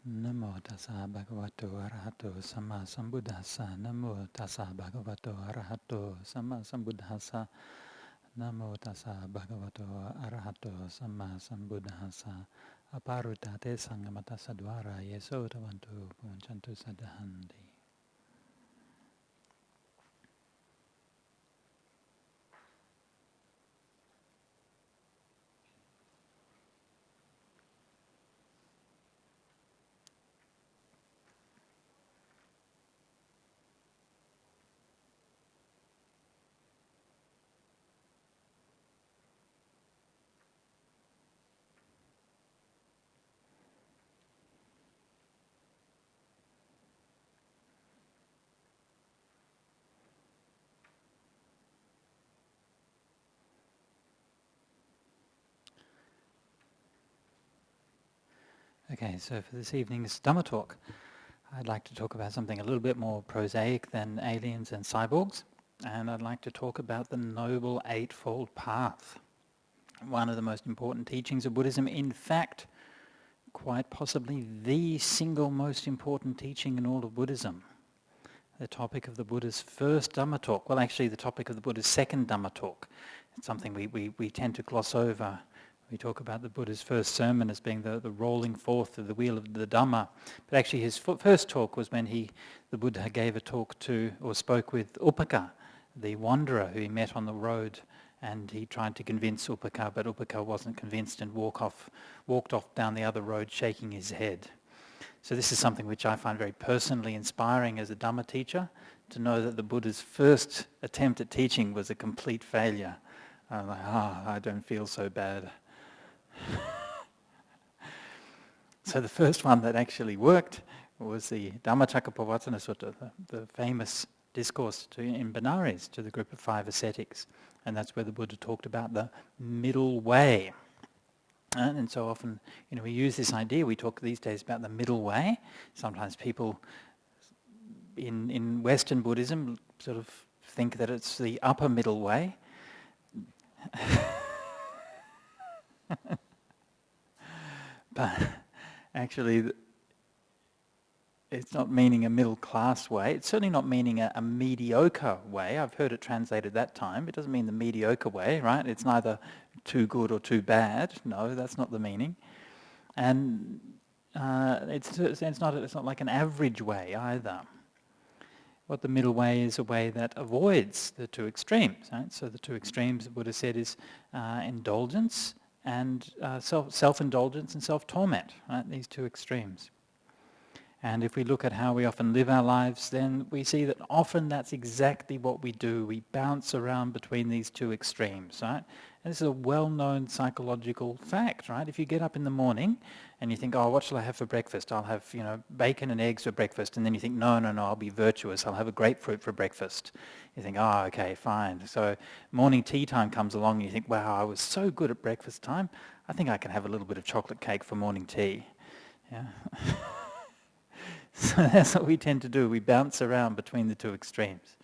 Namo tassa bhagavato arahato samma sambuddhassa. Namo tassa bhagavato arahato samma sambuddhassa. Namo tassa bhagavato arahato samma sambuddhassa. Aparutate sangamata sadvara yeso tavantu punchantu sadhanti. Okay, so for this evening's Dhamma talk, I'd like to talk about something a little bit more prosaic than aliens and cyborgs, and I'd like to talk about the Noble Eightfold Path, one of the most important teachings of Buddhism. In fact, quite possibly the single most important teaching in all of Buddhism. The topic of the Buddha's first Dhamma talk, well actually the topic of the Buddha's second Dhamma talk. It's something we tend to gloss over. We talk about the Buddha's first sermon as being the rolling forth of the wheel of the Dhamma. But actually his first talk was when the Buddha gave a talk to, or spoke with Upaka, the wanderer who he met on the road, and he tried to convince Upaka, but Upaka wasn't convinced and walked off down the other road shaking his head. So this is something which I find very personally inspiring as a Dhamma teacher, to know that the Buddha's first attempt at teaching was a complete failure. I'm like, I don't feel so bad. So the first one that actually worked was the Dhammacakkappavattana Sutta, the famous discourse in Benares to the group of 5 ascetics. And that's where the Buddha talked about the middle way. And so often, we use this idea, we talk these days about the middle way. Sometimes people in Western Buddhism sort of think that it's the upper middle way. But actually, it's not meaning a middle class way. It's certainly not meaning a mediocre way. I've heard it translated that time. It doesn't mean the mediocre way, right? It's neither too good or too bad. No, that's not the meaning. And it's not like an average way either. What the middle way is, a way that avoids the two extremes. Right? So the two extremes, the Buddha said, is indulgence and self-indulgence and self-torment. Right? These two extremes. And if we look at how we often live our lives, then we see that often that's exactly what we do. We bounce around between these two extremes, right? And this is a well-known psychological fact, right? If you get up in the morning and you think, what shall I have for breakfast? I'll have, bacon and eggs for breakfast. And then you think, no, I'll be virtuous. I'll have a grapefruit for breakfast. You think, okay, fine. So morning tea time comes along and you think, wow, I was so good at breakfast time. I think I can have a little bit of chocolate cake for morning tea. Yeah. So that's what we tend to do. We bounce around between the two extremes.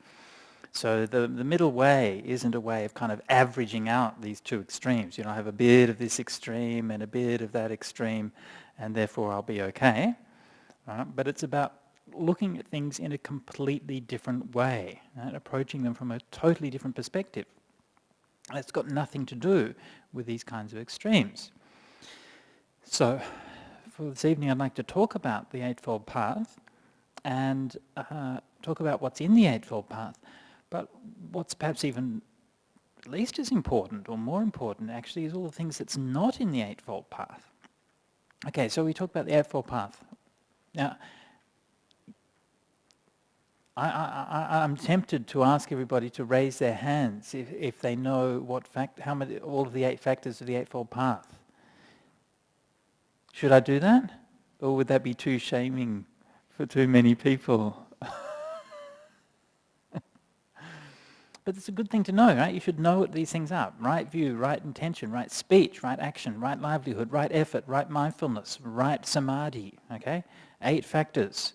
So the middle way isn't a way of kind of averaging out these two extremes. I have a bit of this extreme and a bit of that extreme, and therefore I'll be okay. Right? But it's about looking at things in a completely different way, right? Approaching them from a totally different perspective. It's got nothing to do with these kinds of extremes. So for this evening, I'd like to talk about the Eightfold Path and talk about what's in the Eightfold Path. But what's perhaps even at least as important, or more important actually, is all the things that's not in the Eightfold Path. Okay, so we talk about the Eightfold Path. Now, I'm tempted to ask everybody to raise their hands if they know all of the 8 factors of the Eightfold Path. Should I do that? Or would that be too shaming for too many people? But it's a good thing to know, right? You should know what these things are. Right view, right intention, right speech, right action, right livelihood, right effort, right mindfulness, right samadhi, okay? 8 factors.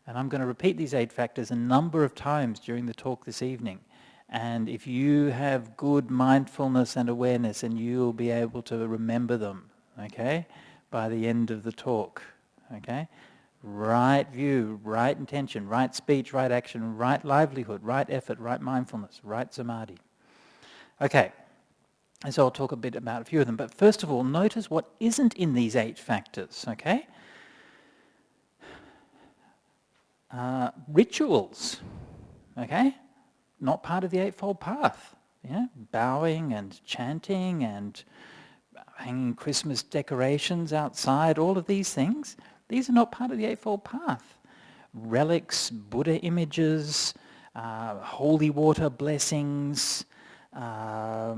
And I'm going to repeat these 8 factors a number of times during the talk this evening. And if you have good mindfulness and awareness, and you'll be able to remember them, okay? By the end of the talk, okay? Right view, right intention, right speech, right action, right livelihood, right effort, right mindfulness, right samadhi. Okay, and so I'll talk a bit about a few of them. But first of all, notice what isn't in these 8 factors, okay? Rituals, okay? Not part of the Eightfold Path. Yeah? Bowing and chanting and hanging Christmas decorations outside, all of these things, these are not part of the Eightfold Path. Relics, Buddha images, holy water blessings, all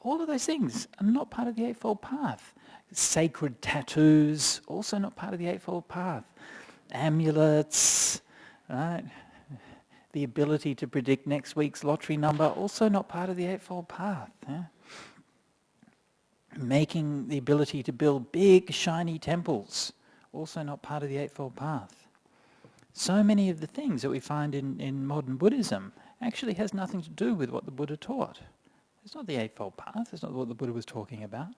of those things are not part of the Eightfold Path. Sacred tattoos, also not part of the Eightfold Path. Amulets, right? The ability to predict next week's lottery number, also not part of the Eightfold Path. Yeah? Making the ability to build big, shiny temples, also not part of the Eightfold Path. So many of the things that we find in modern Buddhism actually has nothing to do with what the Buddha taught. It's not the Eightfold Path, it's not what the Buddha was talking about.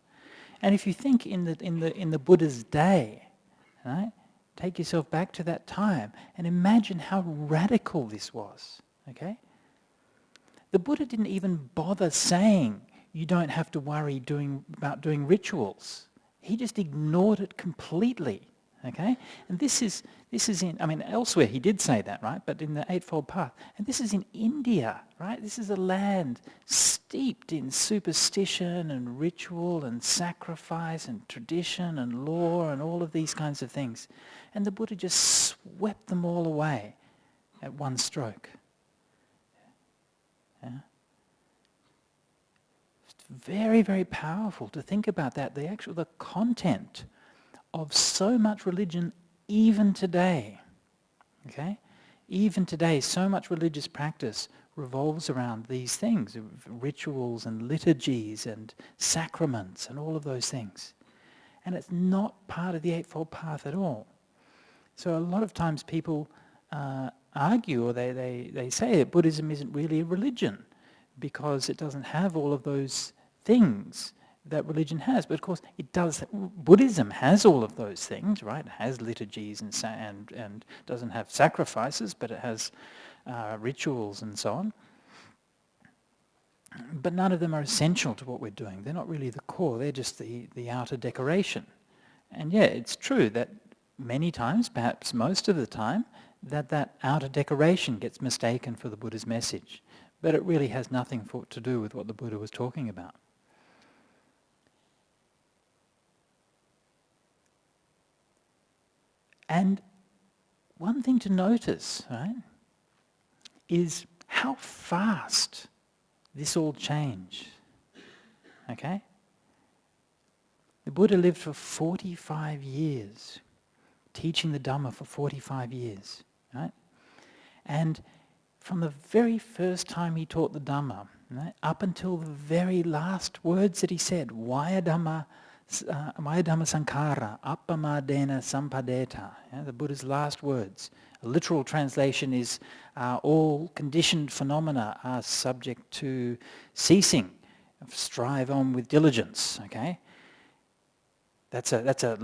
And if you think in the Buddha's day, right, take yourself back to that time and imagine how radical this was, okay? The Buddha didn't even bother saying you don't have to worry about doing rituals. He just ignored it completely, okay? And this is in, elsewhere he did say that, right? But in the Eightfold Path. And this is in India, right? This is a land steeped in superstition and ritual and sacrifice and tradition and law and all of these kinds of things. And the Buddha just swept them all away at one stroke. Yeah? It's very, very powerful to think about that. The content of so much religion even today, okay? Even today, so much religious practice revolves around these things, rituals and liturgies and sacraments and all of those things. And it's not part of the Eightfold Path at all. So a lot of times people argue, or they say that Buddhism isn't really a religion because it doesn't have all of those things that religion has. But of course it does. Buddhism has all of those things, right? It has liturgies and doesn't have sacrifices, but it has rituals and so on. But none of them are essential to what we're doing. They're not really the core. They're just the outer decoration. And yeah, it's true that many times, perhaps most of the time, that outer decoration gets mistaken for the Buddha's message. But it really has nothing to do with what the Buddha was talking about. And one thing to notice, right, is how fast this all changed. Okay? The Buddha lived for 45 years, teaching the Dhamma for 45 years, right? And from the very first time he taught the Dhamma, right, up until the very last words that he said, Vaya Dhamma Sankhara, Appamadena Sampadeta, the Buddha's last words. A literal translation is, all conditioned phenomena are subject to ceasing. Strive on with diligence, okay? That's a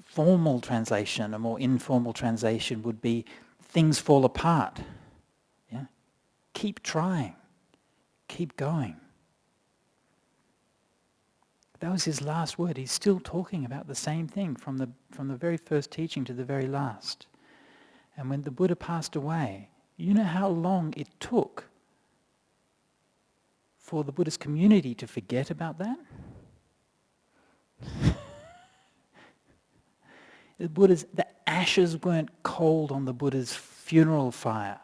formal translation. A more informal translation would be, things fall apart. Yeah? Keep trying. Keep going. That was his last word. He's still talking about the same thing from the very first teaching to the very last. And when the Buddha passed away, you know how long it took for the Buddhist community to forget about that? The ashes weren't cold on the Buddha's funeral fire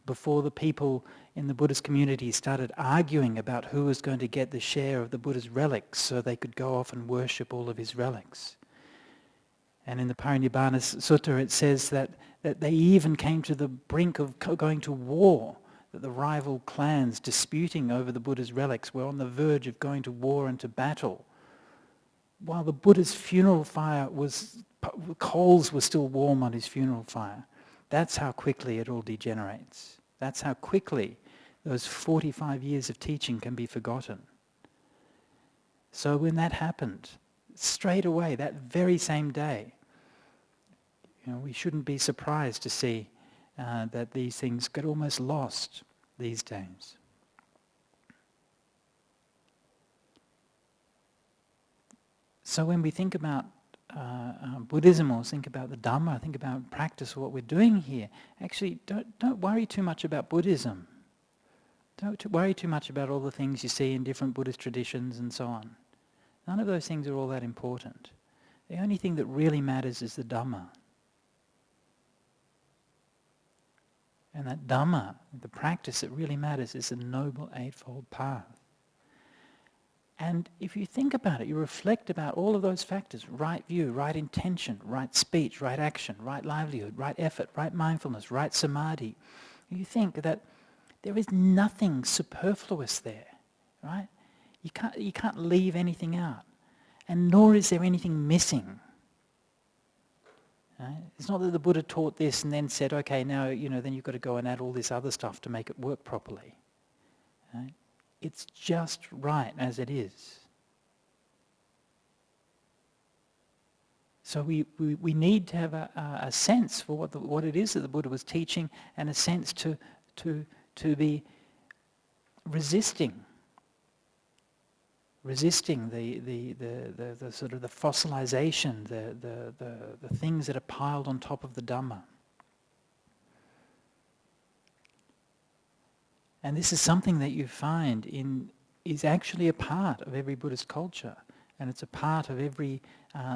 before the people in the Buddhist community started arguing about who was going to get the share of the Buddha's relics so they could go off and worship all of his relics. And in the Parinibbana Sutta it says that they even came to the brink of going to war, that the rival clans disputing over the Buddha's relics were on the verge of going to war and to battle. While the Buddha's funeral fire coals were still warm on his funeral fire. That's how quickly it all degenerates. That's how quickly those 45 years of teaching can be forgotten. So when that happened, straight away, that very same day, We shouldn't be surprised to see that these things get almost lost these days. So when we think about Buddhism or think about the Dhamma, think about practice or what we're doing here, actually don't worry too much about Buddhism. Don't worry too much about all the things you see in different Buddhist traditions and so on. None of those things are all that important. The only thing that really matters is the Dhamma. And that Dhamma, the practice that really matters, is the Noble Eightfold Path. And if you think about it, you reflect about all of those factors: right view, right intention, right speech, right action, right livelihood, right effort, right mindfulness, right samadhi. You think that there is nothing superfluous there, right? You can't leave anything out. And nor is there anything missing. Right? It's not that the Buddha taught this and then said, okay, now then you've got to go and add all this other stuff to make it work properly. Right? It's just right as it is. So we need to have a sense for what it is that the Buddha was teaching, and a sense to be resisting the sort of the fossilization, the things that are piled on top of the Dhamma. And this is something that you find is actually a part of every Buddhist culture, and it's a part of every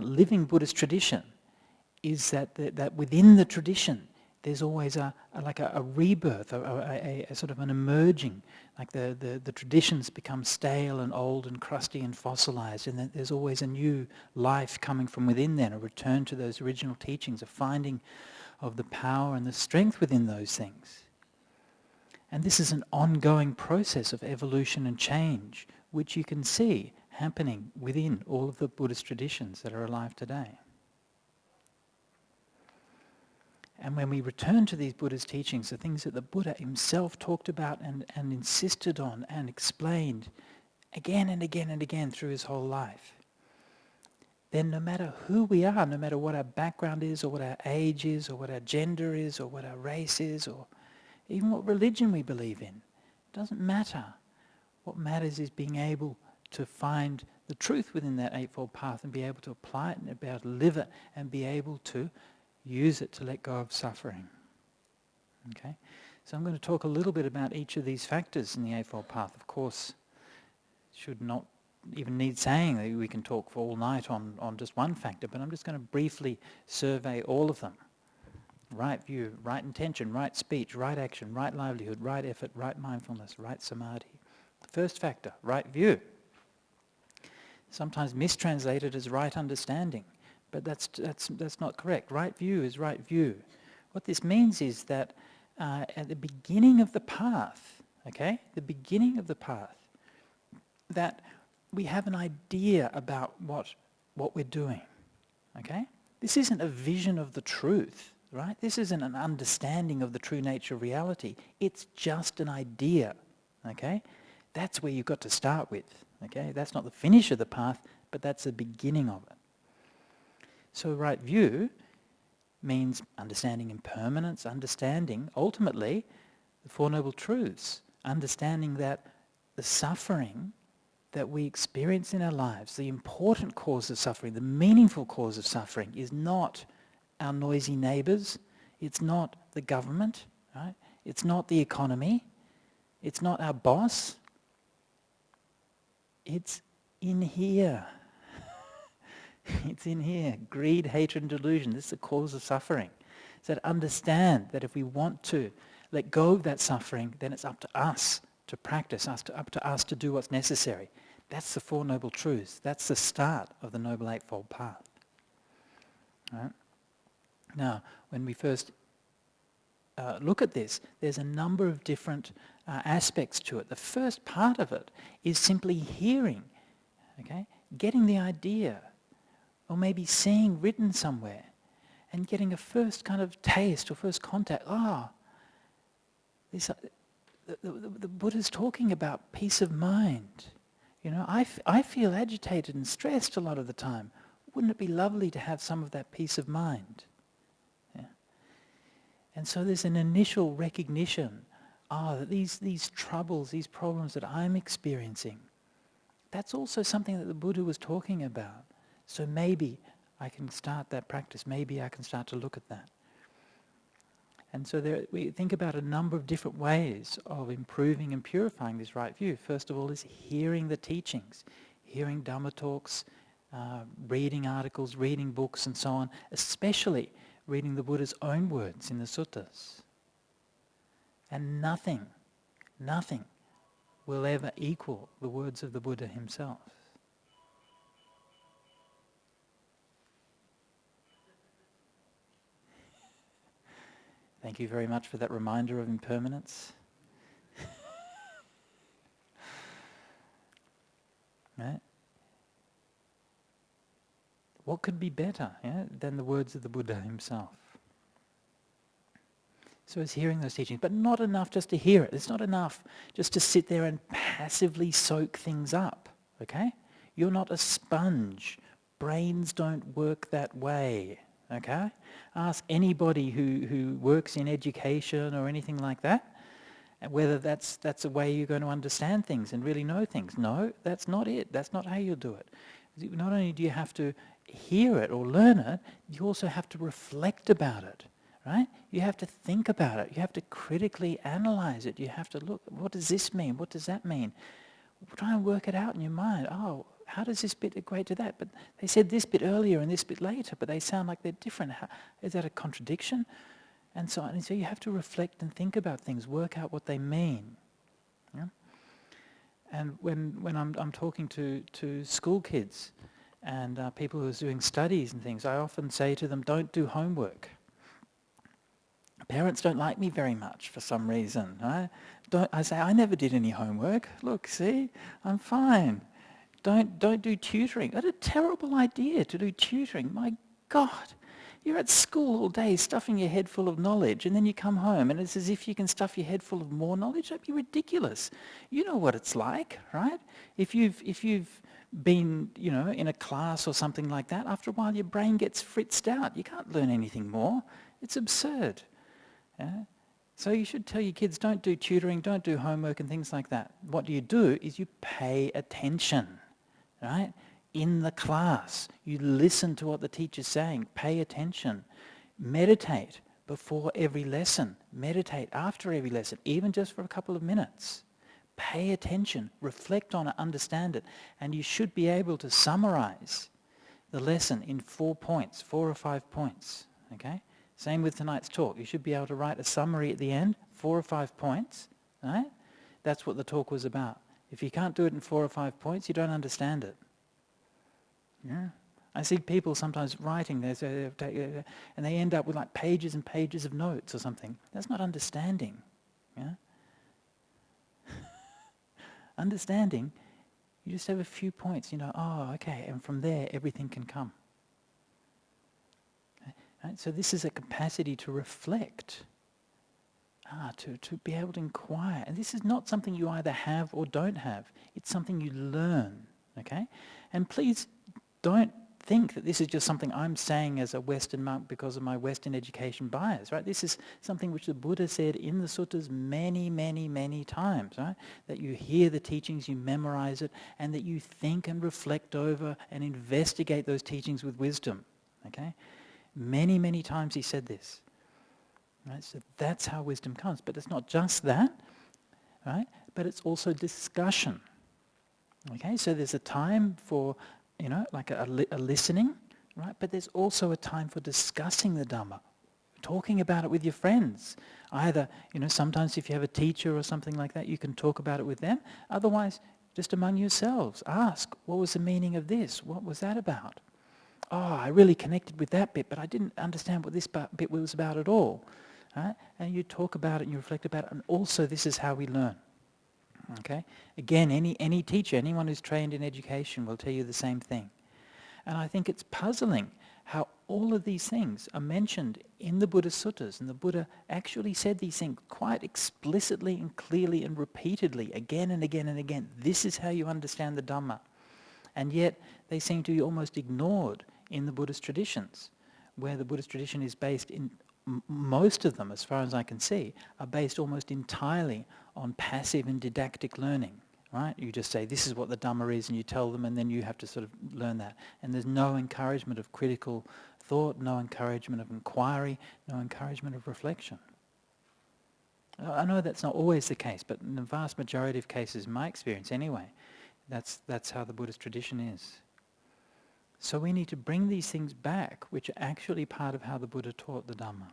living Buddhist tradition, is that within the tradition there's always a rebirth, a sort of an emerging, like the traditions become stale and old and crusty and fossilized, and then there's always a new life coming from within then, a return to those original teachings, a finding of the power and the strength within those things. And this is an ongoing process of evolution and change, which you can see happening within all of the Buddhist traditions that are alive today. And when we return to these Buddhist teachings, the things that the Buddha himself talked about and insisted on and explained again and again and again through his whole life, then no matter who we are, no matter what our background is, or what our age is, or what our gender is, or what our race is, or even what religion we believe in, it doesn't matter. What matters is being able to find the truth within that Eightfold Path and be able to apply it and be able to live it and be able to use it to let go of suffering. Okay? So I'm going to talk a little bit about each of these factors in the Eightfold Path. Of course, should not even need saying that we can talk for all night on just one factor, but I'm just going to briefly survey all of them. Right view, right intention, right speech, right action, right livelihood, right effort, right mindfulness, right samadhi. The first factor, right view. Sometimes mistranslated as right understanding, but that's not correct. Right view is right view. What this means is that at the beginning of the path, okay, the beginning of the path, that we have an idea about what we're doing, okay? This isn't a vision of the truth. Right? This isn't an understanding of the true nature of reality. It's just an idea. Okay? That's where you've got to start with. Okay? That's not the finish of the path, but that's the beginning of it. So right view means understanding impermanence, understanding, ultimately, the Four Noble Truths, understanding that the suffering that we experience in our lives, the important cause of suffering, the meaningful cause of suffering, is not our noisy neighbours, it's not the government, right? It's not the economy, it's not our boss, it's in here. It's in here. Greed, hatred and delusion, this is the cause of suffering. So to understand that if we want to let go of that suffering, then it's up to us to practice, up to us to do what's necessary. That's the Four Noble Truths. That's the start of the Noble Eightfold Path. Right? Now, when we first look at this, there's a number of different aspects to it. The first part of it is simply hearing, okay? Getting the idea, or maybe seeing written somewhere, and getting a first kind of taste or first contact. The Buddha's talking about peace of mind. I feel agitated and stressed a lot of the time. Wouldn't it be lovely to have some of that peace of mind? And so there's an initial recognition, that these troubles, these problems that I'm experiencing, that's also something that the Buddha was talking about. So maybe I can start that practice. Maybe I can start to look at that. And so we think about a number of different ways of improving and purifying this right view. First of all is hearing the teachings, hearing Dhamma talks, reading articles, reading books and so on, especially reading the Buddha's own words in the suttas. And nothing will ever equal the words of the Buddha himself. Thank you very much for that reminder of impermanence. Right? What could be better than the words of the Buddha himself? So it's hearing those teachings, but not enough just to hear it. It's not enough just to sit there and passively soak things up, okay? You're not a sponge. Brains don't work that way, okay? Ask anybody who works in education or anything like that, whether that's a way you're going to understand things and really know things. No, that's not it. That's not how you'll do it. Not only do you have to hear it or learn it, you also have to reflect about it, right? You have to think about it. You have to critically analyze it. You have to look, what does this mean? What does that mean? Try and work it out in your mind. Oh, how does this bit equate to that? But they said this bit earlier and this bit later, but they sound like they're different. Is that a contradiction? And so on. And so you have to reflect and think about things, work out what they mean. Yeah? And when I'm talking to school kids and people who are doing studies and things, I often say to them, don't do homework. Parents don't like me very much for some reason. Right? I say, I never did any homework. Look, see, I'm fine. Don't do tutoring. That's a terrible idea to do tutoring. My God, you're at school all day stuffing your head full of knowledge, and then you come home and it's as if you can stuff your head full of more knowledge. That'd be ridiculous. You know what it's like, right? If you've been, in a class or something like that, after a while your brain gets fritzed out. You can't learn anything more. It's absurd. Yeah? So you should tell your kids, don't do tutoring, don't do homework and things like that. What you do is you pay attention, right? In the class, you listen to what the teacher's saying, pay attention, meditate before every lesson, meditate after every lesson, even just for a couple of minutes. Pay attention, reflect on it, understand it, and you should be able to summarize the lesson in 4 points, 4 or 5 points, okay? Same with tonight's talk. You should be able to write a summary at the end, 4 or 5 points, right? That's what the talk was about. If you can't do it in 4 or 5 points, you don't understand it. Yeah. I see people sometimes writing, and they end up with like pages and pages of notes or something. That's not understanding. Yeah? Understanding, you just have a few points, okay, and from there everything can come. Right? So this is a capacity to reflect, to be able to inquire. And this is not something you either have or don't have. It's something you learn, okay? And please don't think that this is just something I'm saying as a Western monk because of my Western education bias, right? This is something which the Buddha said in the suttas many, many, many times, right? That you hear the teachings, you memorize it, and that you think and reflect over and investigate those teachings with wisdom, okay? Many, many times he said this, right? So that's how wisdom comes. But it's not just that, right? But it's also discussion, okay? So there's a time for like a listening, right? But there's also a time for discussing the Dhamma, talking about it with your friends. Either, sometimes if you have a teacher or something like that, you can talk about it with them. Otherwise, just among yourselves, ask, what was the meaning of this? What was that about? Oh, I really connected with that bit, but I didn't understand what this bit was about at all. Right? And you talk about it and you reflect about it, and also this is how we learn. Okay? Again, any teacher, anyone who's trained in education will tell you the same thing. And I think it's puzzling how all of these things are mentioned in the Buddha's suttas, and the Buddha actually said these things quite explicitly and clearly and repeatedly, again and again and again. This is how you understand the Dhamma. And yet they seem to be almost ignored in the Buddhist traditions, where the Buddhist tradition is based in most of them, as far as I can see, are based almost entirely on passive and didactic learning, right? You just say, this is what the Dhamma is, and you tell them, and then you have to sort of learn that. And there's no encouragement of critical thought, no encouragement of inquiry, no encouragement of reflection. I know that's not always the case, but in the vast majority of cases, in my experience anyway, that's how the Buddhist tradition is. So we need to bring these things back, which are actually part of how the Buddha taught the Dhamma.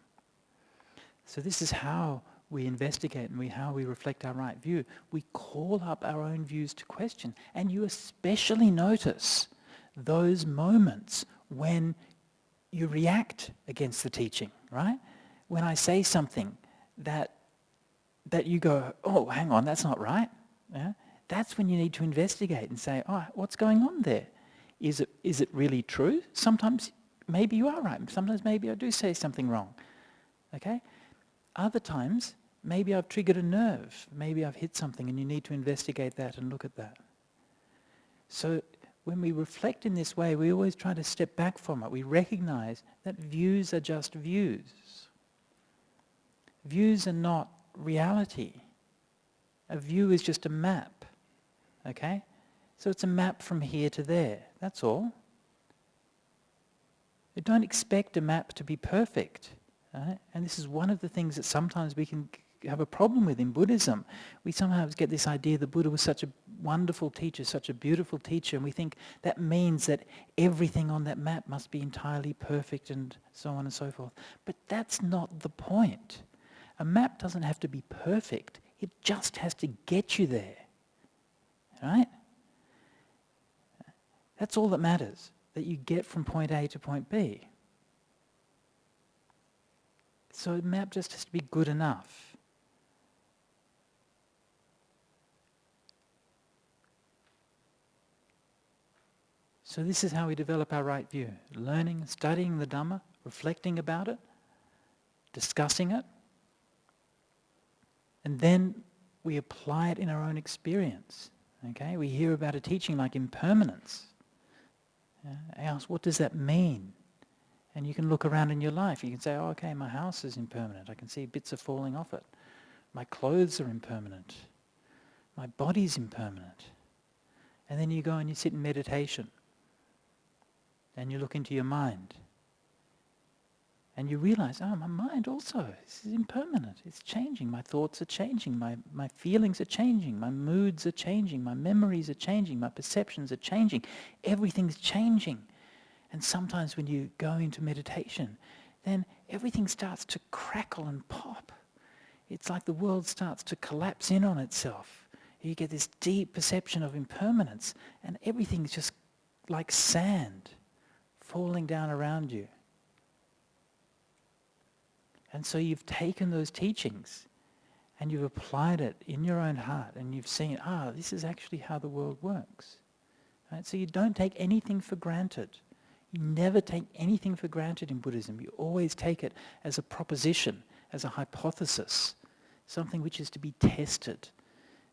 So this is how we investigate and how we reflect our right view. We call up our own views to question. And you especially notice those moments when you react against the teaching, right? When I say something that you go, oh, hang on, that's not right. Yeah? That's when you need to investigate and say, oh, what's going on there? Is it really true? Sometimes maybe you are right. Sometimes maybe I do say something wrong. Okay? Other times, maybe I've triggered a nerve. Maybe I've hit something and you need to investigate that and look at that. So when we reflect in this way, we always try to step back from it. We recognize that views are just views. Views are not reality. A view is just a map. Okay? So it's a map from here to there. That's all. You don't expect a map to be perfect. Right? And this is one of the things that sometimes we can have a problem with in Buddhism. We sometimes get this idea the Buddha was such a wonderful teacher, such a beautiful teacher, and we think that means that everything on that map must be entirely perfect and so on and so forth. But that's not the point. A map doesn't have to be perfect. It just has to get you there. Right? That's all that matters, that you get from point A to point B. So a map just has to be good enough. So this is how we develop our right view. Learning, studying the Dhamma, reflecting about it, discussing it, and then we apply it in our own experience. Okay? We hear about a teaching like impermanence. I ask, what does that mean? And you can look around in your life. You can say, oh, okay, my house is impermanent. I can see bits are falling off it. My clothes are impermanent. My body's impermanent. And then you go and you sit in meditation. And you look into your mind. And you realize, oh, my mind also is impermanent. It's changing. My thoughts are changing. My feelings are changing. My moods are changing. My memories are changing. My perceptions are changing. Everything's changing. And sometimes when you go into meditation, then everything starts to crackle and pop. It's like the world starts to collapse in on itself. You get this deep perception of impermanence, and everything's just like sand falling down around you. And so you've taken those teachings and you've applied it in your own heart, and you've seen, this is actually how the world works. Right? So you don't take anything for granted. You never take anything for granted in Buddhism. You always take it as a proposition, as a hypothesis, something which is to be tested,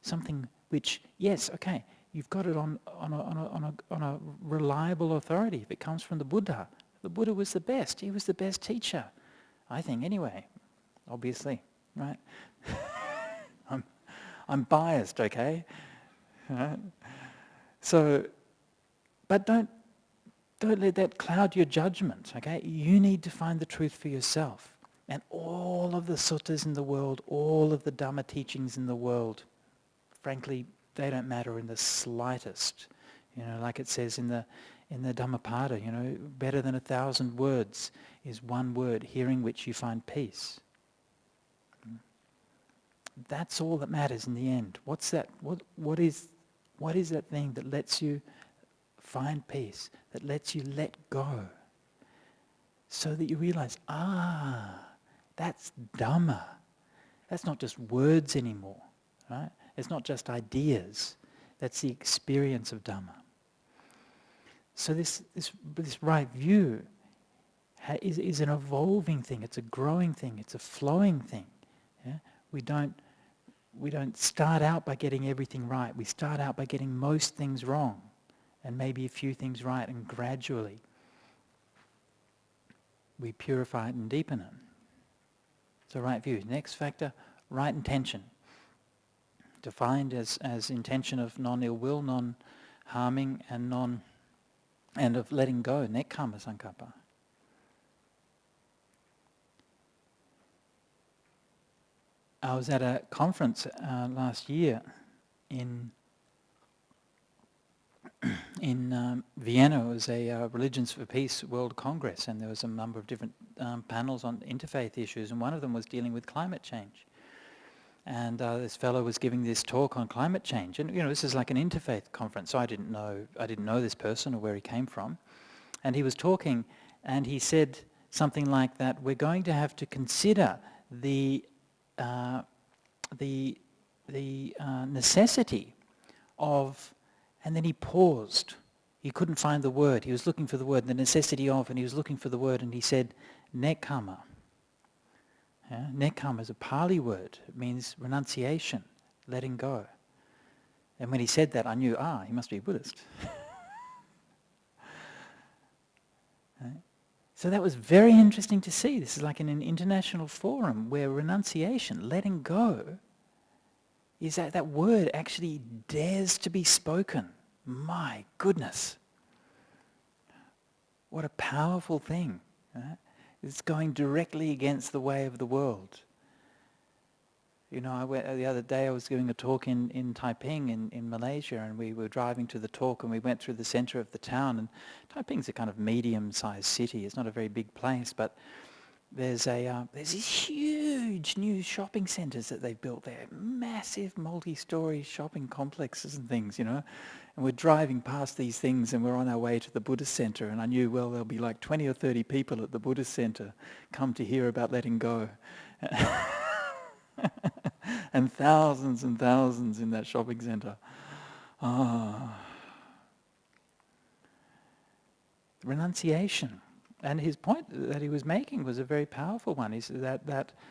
something which, yes, okay, you've got it on a reliable authority. If it comes from the Buddha was the best. He was the best teacher, I think. Anyway, obviously, right? I'm biased, okay? Right? So, but don't let that cloud your judgment, okay? You need to find the truth for yourself. And all of the suttas in the world, all of the Dhamma teachings in the world, frankly, they don't matter in the slightest. Like it says in the Dhammapada, better than 1,000 words is one word, hearing which you find peace. That's all that matters in the end. What's that? What is that thing that lets you find peace, that lets you let go, so that you realize, that's Dhamma. That's not just words anymore, right? It's not just ideas. That's the experience of Dhamma. So this right view is an evolving thing. It's a growing thing. It's a flowing thing. Yeah? We don't start out by getting everything right. We start out by getting most things wrong, and maybe a few things right, and gradually we purify it and deepen it. So right view. Next factor, right intention. Defined as intention of non-ill will, non-harming, and of letting go, nekkhamma sankappa. I was at a conference last year in Vienna. It was a Religions for Peace World Congress, and there was a number of different panels on interfaith issues, and one of them was dealing with climate change. And this fellow was giving this talk on climate change, and this is like an interfaith conference, so I didn't know this person or where he came from. And he was talking, and he said something like that: we're going to have to consider the necessity of, and then he paused. He couldn't find the word. He was looking for the word, the necessity of, and he was looking for the word, and he said, nekkhamma. Yeah? Nekkhamma is a Pali word. It means renunciation, letting go. And when he said that, I knew, he must be a Buddhist. Right? So that was very interesting to see. This is like in an international forum where renunciation, letting go, is that word actually dares to be spoken. My goodness. What a powerful thing. Right? It's going directly against the way of the world. The other day I was giving a talk in Taiping in Malaysia, and we were driving to the talk, and we went through the center of the town, and Taiping's a kind of medium-sized city. It's not a very big place, but there's these huge new shopping centers that they've built there, massive multi-story shopping complexes and things, And we're driving past these things, and we're on our way to the Buddhist center, and I knew, well, there'll be like 20 or 30 people at the Buddhist center come to hear about letting go. And thousands in that shopping center. Renunciation. And his point that he was making was a very powerful one, is that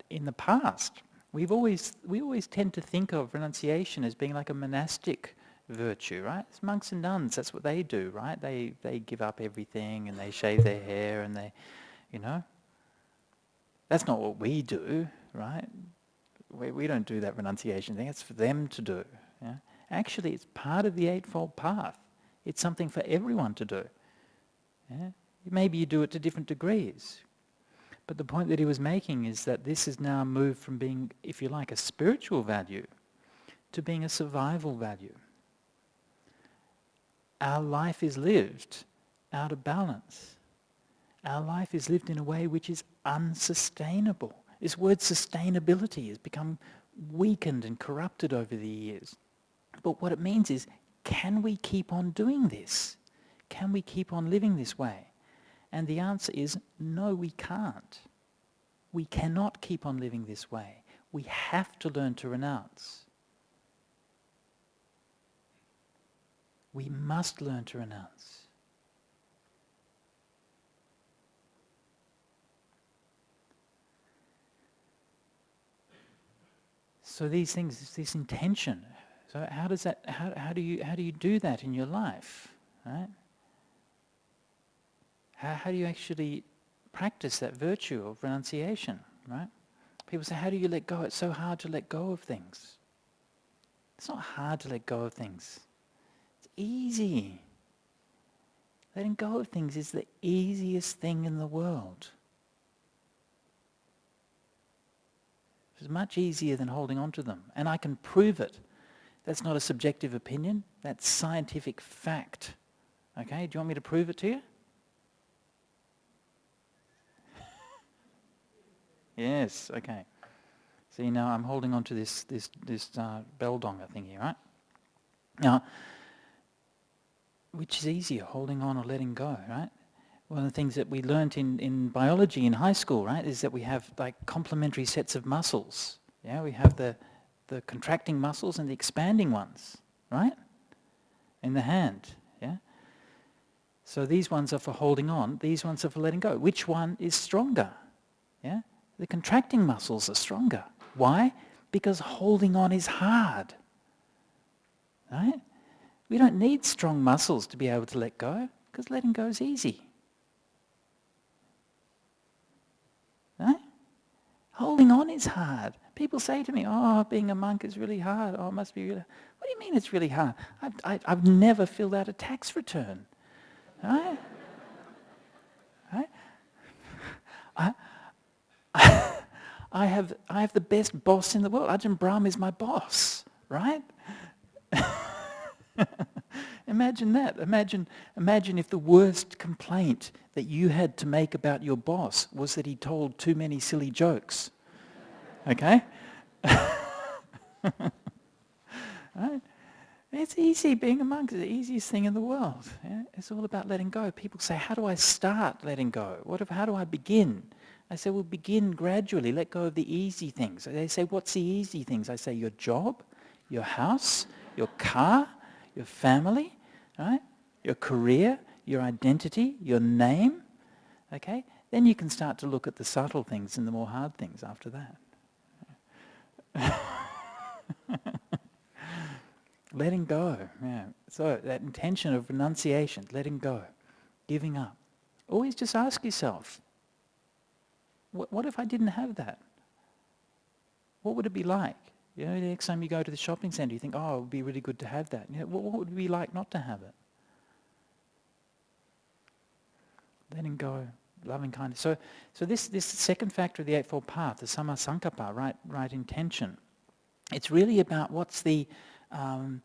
in the past, we always tend to think of renunciation as being like a monastic virtue, right? It's monks and nuns, that's what they do, right? They give up everything, and they shave their hair, and they, That's not what we do, right? We don't do that renunciation thing. It's for them to do. Yeah? Actually, it's part of the Eightfold Path. It's something for everyone to do. Yeah? Maybe you do it to different degrees. But the point that he was making is that this has now moved from being, if you like, a spiritual value to being a survival value. Our life is lived out of balance. Our life is lived in a way which is unsustainable. This word sustainability has become weakened and corrupted over the years. But what it means is, can we keep on doing this? Can we keep on living this way? And the answer is, no, we can't. We cannot keep on living this way. We have to learn to renounce. We must learn to renounce. So these things, this intention. So how do you do that in your life, right? How do you actually practice that virtue of renunciation, right? People say, how do you let go? It's so hard to let go of things. It's not hard to let go of things. It's easy. Letting go of things is the easiest thing in the world. It's much easier than holding on to them. And I can prove it. That's not a subjective opinion. That's scientific fact. Okay, do you want me to prove it to you? Yes, okay. See, now I'm holding on to this bell donger thing here, right? Now, which is easier, holding on or letting go, right? One of the things that we learnt in biology in high school, right, is that we have like complementary sets of muscles. Yeah, we have the contracting muscles and the expanding ones, right? In the hand, yeah? So these ones are for holding on, these ones are for letting go. Which one is stronger? Yeah? The contracting muscles are stronger. Why? Because holding on is hard. Right? We don't need strong muscles to be able to let go, because letting go is easy. Right? Holding on is hard. People say to me, oh, being a monk is really hard. Oh, it must be really... What do you mean it's really hard? I've never filled out a tax return. Right? Right? I have the best boss in the world. Ajahn Brahm is my boss, right? Imagine that. Imagine if the worst complaint that you had to make about your boss was that he told too many silly jokes. Okay? Right? It's easy. Being a monk is the easiest thing in the world. Yeah? It's all about letting go. People say, how do I start letting go? How do I begin? I say, well, begin gradually. Let go of the easy things. They say, what's the easy things? I say, your job, your house, your car, your family, right? Your career, your identity, your name. Okay? Then you can start to look at the subtle things and the more hard things after that. Letting go, yeah. So that intention of renunciation, letting go, giving up. Always just ask yourself, what if I didn't have that? What would it be like? You know, the next time you go to the shopping centre, you think, oh, it would be really good to have that. You know, what would it be like not to have it? Letting go, loving kindness. So this second factor of the Eightfold Path, the Samma Sankappa, right intention. It's really about what's the kind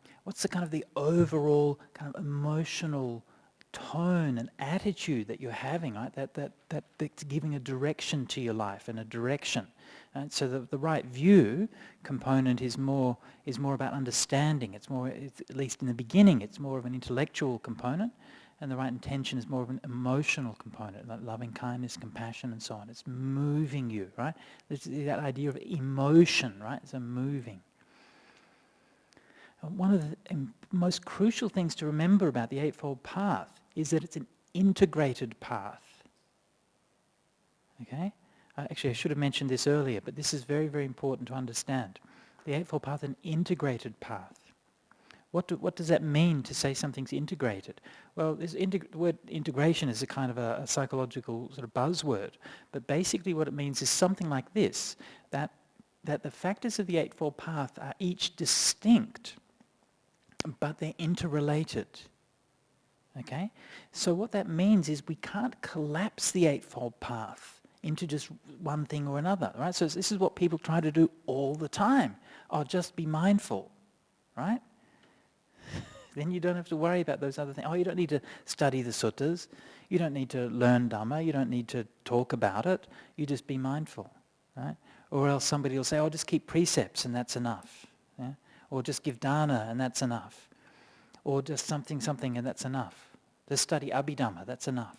of the overall kind of emotional tone and attitude that you're having, right? That's giving a direction to your life and a direction. Right? So the right view component is more about understanding. It's at least in the beginning, it's more of an intellectual component, and the right intention is more of an emotional component, like loving kindness, compassion, and so on. It's moving you, right? There's that idea of emotion, right? It's a moving. One of the most crucial things to remember about the Eightfold Path is that it's an integrated path. Okay? Actually, I should have mentioned this earlier, but this is very, very important to understand. The Eightfold Path is an integrated path. What does that mean to say something's integrated? Well, the word integration is a kind of a psychological sort of buzzword, but basically what it means is something like this, that the factors of the Eightfold Path are each distinct, but they're interrelated. Okay? So what that means is we can't collapse the Eightfold Path into just one thing or another, right? So this is what people try to do all the time. Oh, just be mindful, right? Then you don't have to worry about those other things. Oh, you don't need to study the suttas. You don't need to learn Dhamma. You don't need to talk about it. You just be mindful, right? Or else somebody will say, oh, just keep precepts and that's enough. Yeah? Or just give dana and that's enough. Or just something and that's enough. Just study Abhidhamma, that's enough.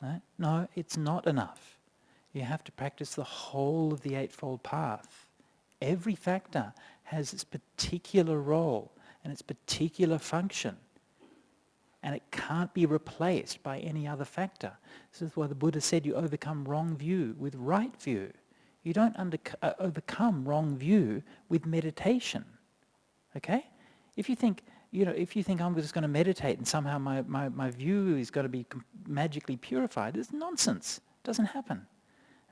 Right? No, it's not enough. You have to practice the whole of the Eightfold Path. Every factor has its particular role and its particular function. And it can't be replaced by any other factor. This is why the Buddha said you overcome wrong view with right view. You don't overcome wrong view with meditation. Okay? If you think I'm just going to meditate and somehow my view is going to be magically purified, it's nonsense. It doesn't happen.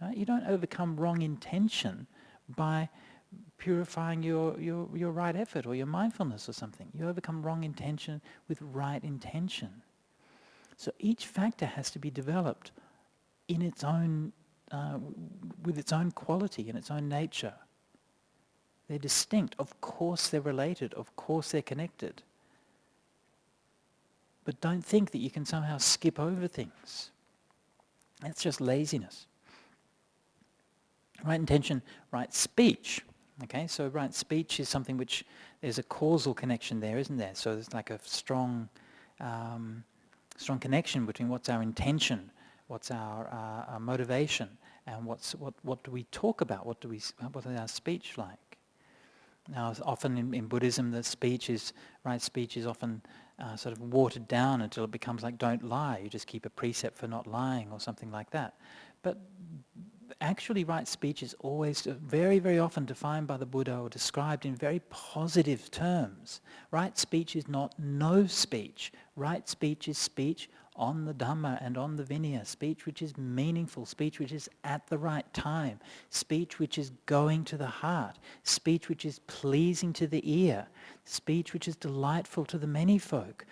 Right? You don't overcome wrong intention by purifying your right effort or your mindfulness or something. You overcome wrong intention with right intention. So each factor has to be developed in its own, with its own quality and its own nature. They're distinct. Of course they're related. Of course they're connected. But don't think that you can somehow skip over things. That's just laziness. Right intention, right speech. Okay, so right speech is something which there's a causal connection there, isn't there? So there's like a strong connection between what's our intention, what's our motivation, and what do we talk about? What is our speech like? Now, often in Buddhism, the right speech is often sort of watered down until it becomes like don't lie. You just keep a precept for not lying or something like that. But Actually, right speech is always very, very often defined by the Buddha or described in very positive terms. Right speech is not no speech. Right speech is speech on the Dhamma and on the Vinaya, speech which is meaningful, speech which is at the right time, speech which is going to the heart, speech which is pleasing to the ear, speech which is delightful to the many folk,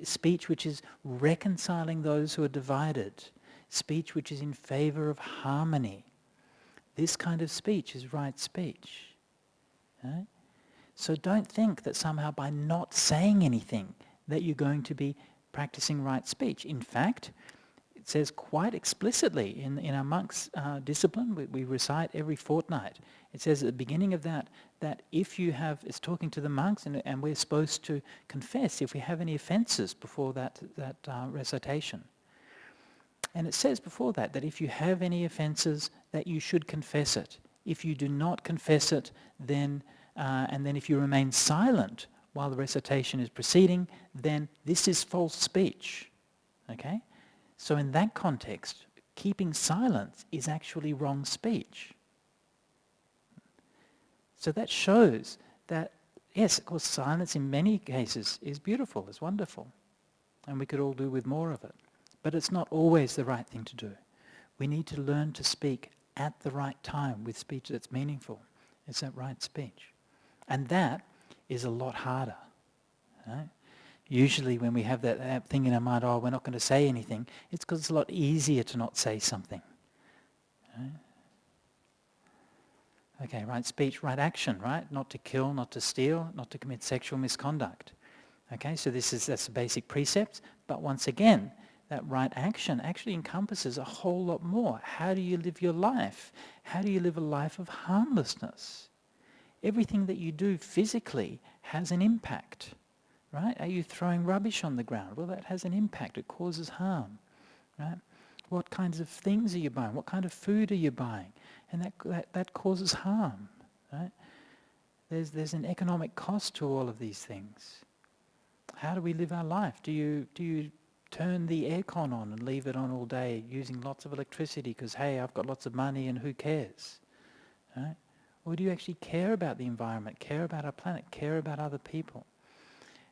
speech which is reconciling those who are divided, speech which is in favor of harmony. This kind of speech is right speech. Right? So don't think that somehow by not saying anything that you're going to be practicing right speech. In fact, it says quite explicitly in our monks' discipline, we recite every fortnight. It says at the beginning of that if you have, it's talking to the monks, and we're supposed to confess if we have any offences before that recitation. And it says before that if you have any offences, that you should confess it. If you do not confess it, then and then if you remain silent while the recitation is proceeding, then this is false speech. Okay? So in that context, keeping silence is actually wrong speech. So that shows that, yes, of course, silence in many cases is beautiful, is wonderful, and we could all do with more of it. But it's not always the right thing to do. We need to learn to speak at the right time with speech that's meaningful. It's that right speech. And that is a lot harder. Right? Usually when we have that thing in our mind, we're not going to say anything, it's because it's a lot easier to not say something. Right? Okay, right speech, right action, right? Not to kill, not to steal, not to commit sexual misconduct. Okay, so that's the basic precepts, but once again, that right action actually encompasses a whole lot more. How do you live your life? How do you live a life of harmlessness? Everything that you do physically has an impact, right? Are you throwing rubbish on the ground? Well, that has an impact. It causes harm, right? What kinds of things are you buying? What kind of food are you buying? And that causes harm, right? There's an economic cost to all of these things. How do we live our life? Do you turn the aircon on and leave it on all day using lots of electricity because, hey, I've got lots of money and who cares, right? Or do you actually care about the environment, care about our planet, care about other people?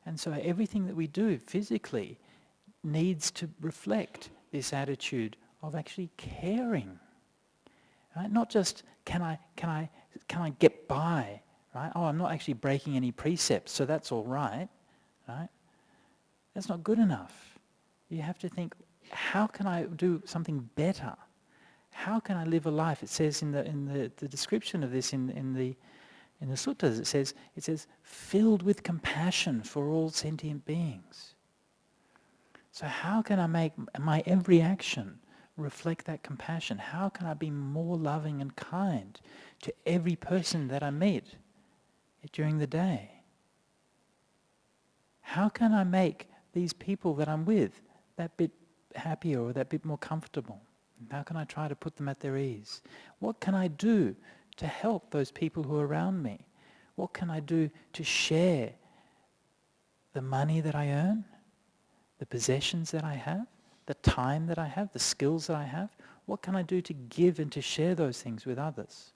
And so everything that we do physically needs to reflect this attitude of actually caring. Right? Not just can I get by, right? I'm not actually breaking any precepts, so that's all right, right? That's not good enough. You have to think, how can I do something better? How can I live a life? It says in the description of this in the suttas, it says filled with compassion for all sentient beings. So how can I make my every action reflect that compassion? How can I be more loving and kind to every person that I meet during the day? How can I make these people that I'm with that bit happier or that bit more comfortable? How can I try to put them at their ease? What can I do to help those people who are around me? What can I do to share the money that I earn, the possessions that I have, the time that I have, the skills that I have? What can I do to give and to share those things with others?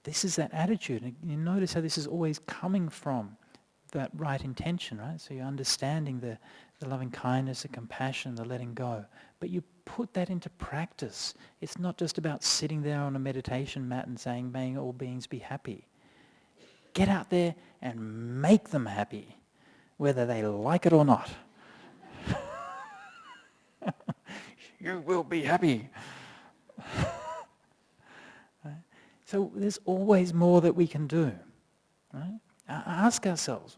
This is that attitude. And you notice how this is always coming from that right intention, right? So you're understanding the loving kindness, the compassion, the letting go. But you put that into practice. It's not just about sitting there on a meditation mat and saying, may all beings be happy. Get out there and make them happy, whether they like it or not. You will be happy. Right? So there's always more that we can do. Right? Ask ourselves,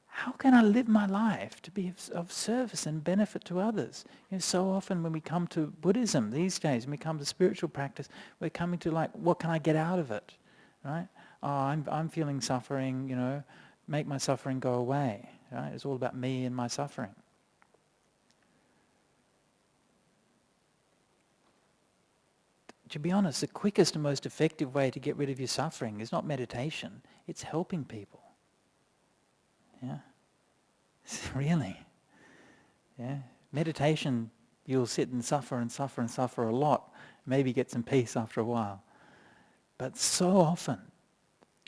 how can I live my life to be of service and benefit to others? So often when we come to Buddhism these days, when we come to spiritual practice, we're coming to what can I get out of it? Right? I'm feeling suffering, make my suffering go away. Right? It's all about me and my suffering. To be honest, the quickest and most effective way to get rid of your suffering is not meditation, it's helping people. Yeah? Really. Yeah? Meditation You'll sit and suffer and suffer and suffer a lot, maybe get some peace after a while. But so often,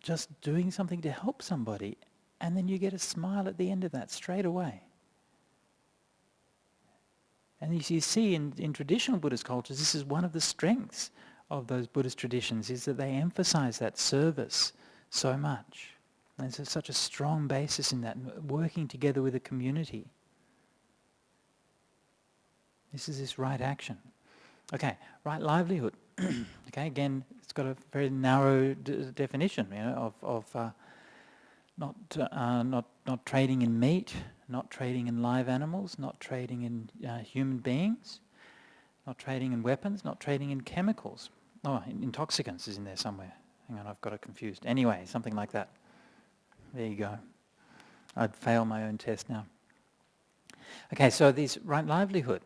just doing something to help somebody, and then you get a smile at the end of that straight away. And as you see in traditional Buddhist cultures, this is one of the strengths of those Buddhist traditions, is that they emphasize that service so much. And there's such a strong basis in that, working together with a community. This is this right action. Okay, right livelihood. Okay, again, it's got a very narrow definition, of not trading in meat, not trading in live animals, not trading in human beings, not trading in weapons, not trading in chemicals. Oh, intoxicants is in there somewhere. Hang on, I've got it confused. Anyway, something like that. There you go. I'd fail my own test now. Okay, so these right livelihood.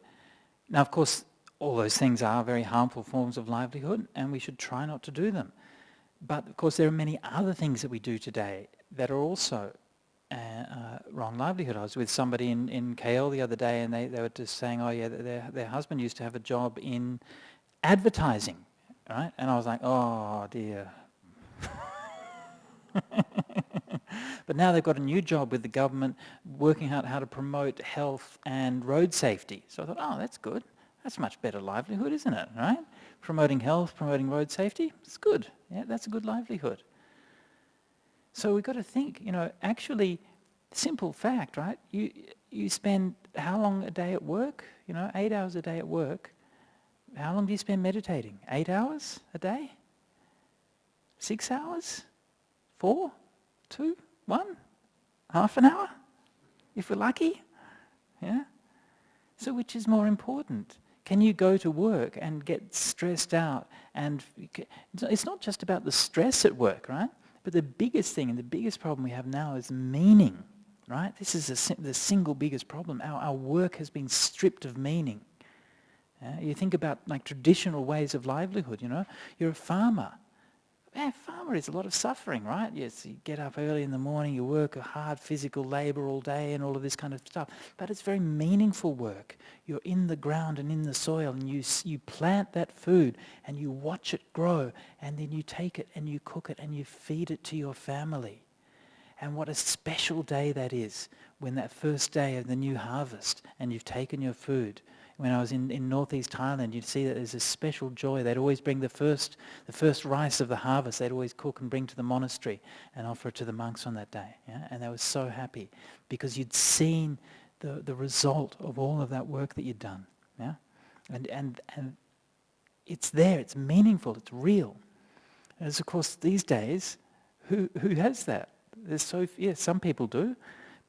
Now, of course, all those things are very harmful forms of livelihood, and we should try not to do them. But, of course, there are many other things that we do today that are also wrong livelihood. I was with somebody in KL the other day, and they were just saying, oh, yeah, their husband used to have a job in advertising, right? And I was like, oh, dear. But now they've got a new job with the government working out how to promote health and road safety. So I thought, oh, that's good. That's much better livelihood, isn't it, right? Promoting health, promoting road safety, it's good. Yeah, that's a good livelihood. So we've got to think, actually, simple fact, right? You spend how long a day at work? 8 hours a day at work. How long do you spend meditating? 8 hours a day? 6 hours? 4? 2? 1? Half an hour? If we're lucky? Yeah? So which is more important? Can you go to work and get stressed out? And it's not just about the stress at work, right? But the biggest thing and the biggest problem we have now is meaning, right? This is the single biggest problem. Our work has been stripped of meaning. You think about like traditional ways of livelihood, You're a farmer. A farmer is a lot of suffering, right? Yes, you get up early in the morning, you work a hard physical labor all day and all of this kind of stuff. But it's very meaningful work. You're in the ground and in the soil, and you plant that food and you watch it grow, and then you take it and you cook it and you feed it to your family. And what a special day that is, when that first day of the new harvest and you've taken your food. When I was in northeast Thailand, you'd see that there's a special joy. They'd always bring the first rice of the harvest. They'd always cook and bring to the monastery and offer it to the monks on that day. Yeah? And they were so happy because you'd seen the result of all of that work that you'd done. Yeah? And it's there. It's meaningful. It's real. And of course, these days, who has that? Some people do.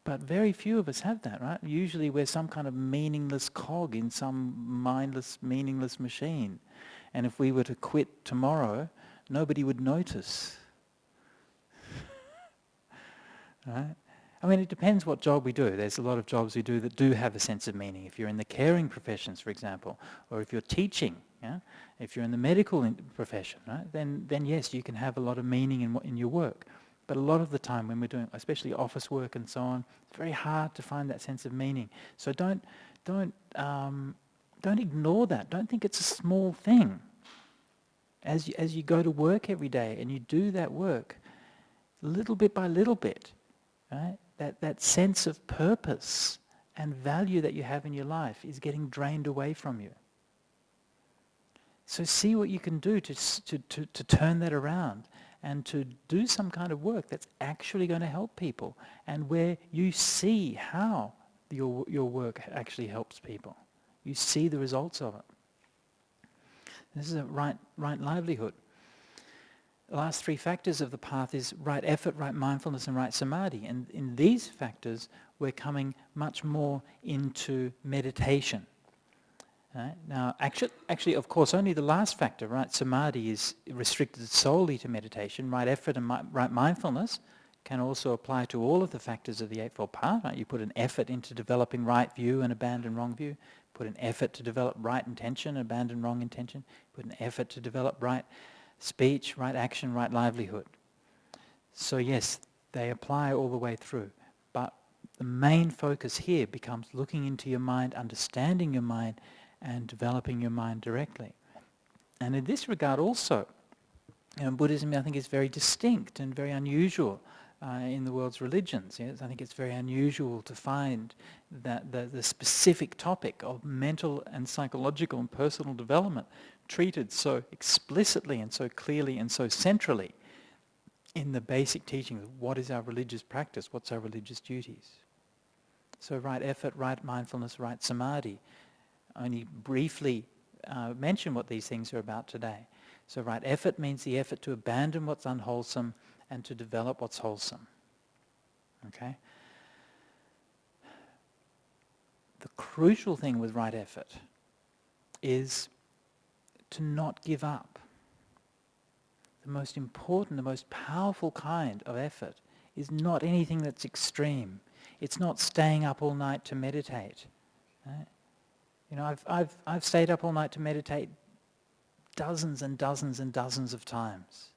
But very few of us have that, right? Usually we're some kind of meaningless cog in some mindless, meaningless machine. And if we were to quit tomorrow, nobody would notice. Right? I mean, it depends what job we do. There's a lot of jobs we do that do have a sense of meaning. If you're in the caring professions, for example, or if you're teaching, yeah? If you're in the medical profession, right? Then yes, you can have a lot of meaning in your work. But a lot of the time when we're doing, especially office work and so on, it's very hard to find that sense of meaning. So don't ignore that. Don't think it's a small thing. As you go to work every day and you do that work, little bit by little bit, right? That sense of purpose and value that you have in your life is getting drained away from you. So see what you can do to turn that around, and to do some kind of work that's actually going to help people, and where you see how your work actually helps people. You see the results of it. This is a right livelihood. The last three factors of the path is right effort, right mindfulness, and right samadhi. And in these factors, we're coming much more into meditation. Right? Now, actually, of course, only the last factor, right, samadhi, is restricted solely to meditation. Right effort and right mindfulness can also apply to all of the factors of the Eightfold Path. Right? You put an effort into developing right view and abandon wrong view. Put an effort to develop right intention and abandon wrong intention. Put an effort to develop right speech, right action, right livelihood. So yes, they apply all the way through. But the main focus here becomes looking into your mind, understanding your mind, and developing your mind directly. And in this regard also, Buddhism, I think, is very distinct and very unusual in the world's religions. Yes? I think it's very unusual to find that the specific topic of mental and psychological and personal development treated so explicitly and so clearly and so centrally in the basic teaching of what is our religious practice, what's our religious duties. So right effort, right mindfulness, right samadhi. Only briefly mention what these things are about today. So right effort means the effort to abandon what's unwholesome and to develop what's wholesome. Okay? The crucial thing with right effort is to not give up. The most important, the most powerful kind of effort is not anything that's extreme. It's not staying up all night to meditate. Right? You know, I've stayed up all night to meditate dozens and dozens and dozens of times.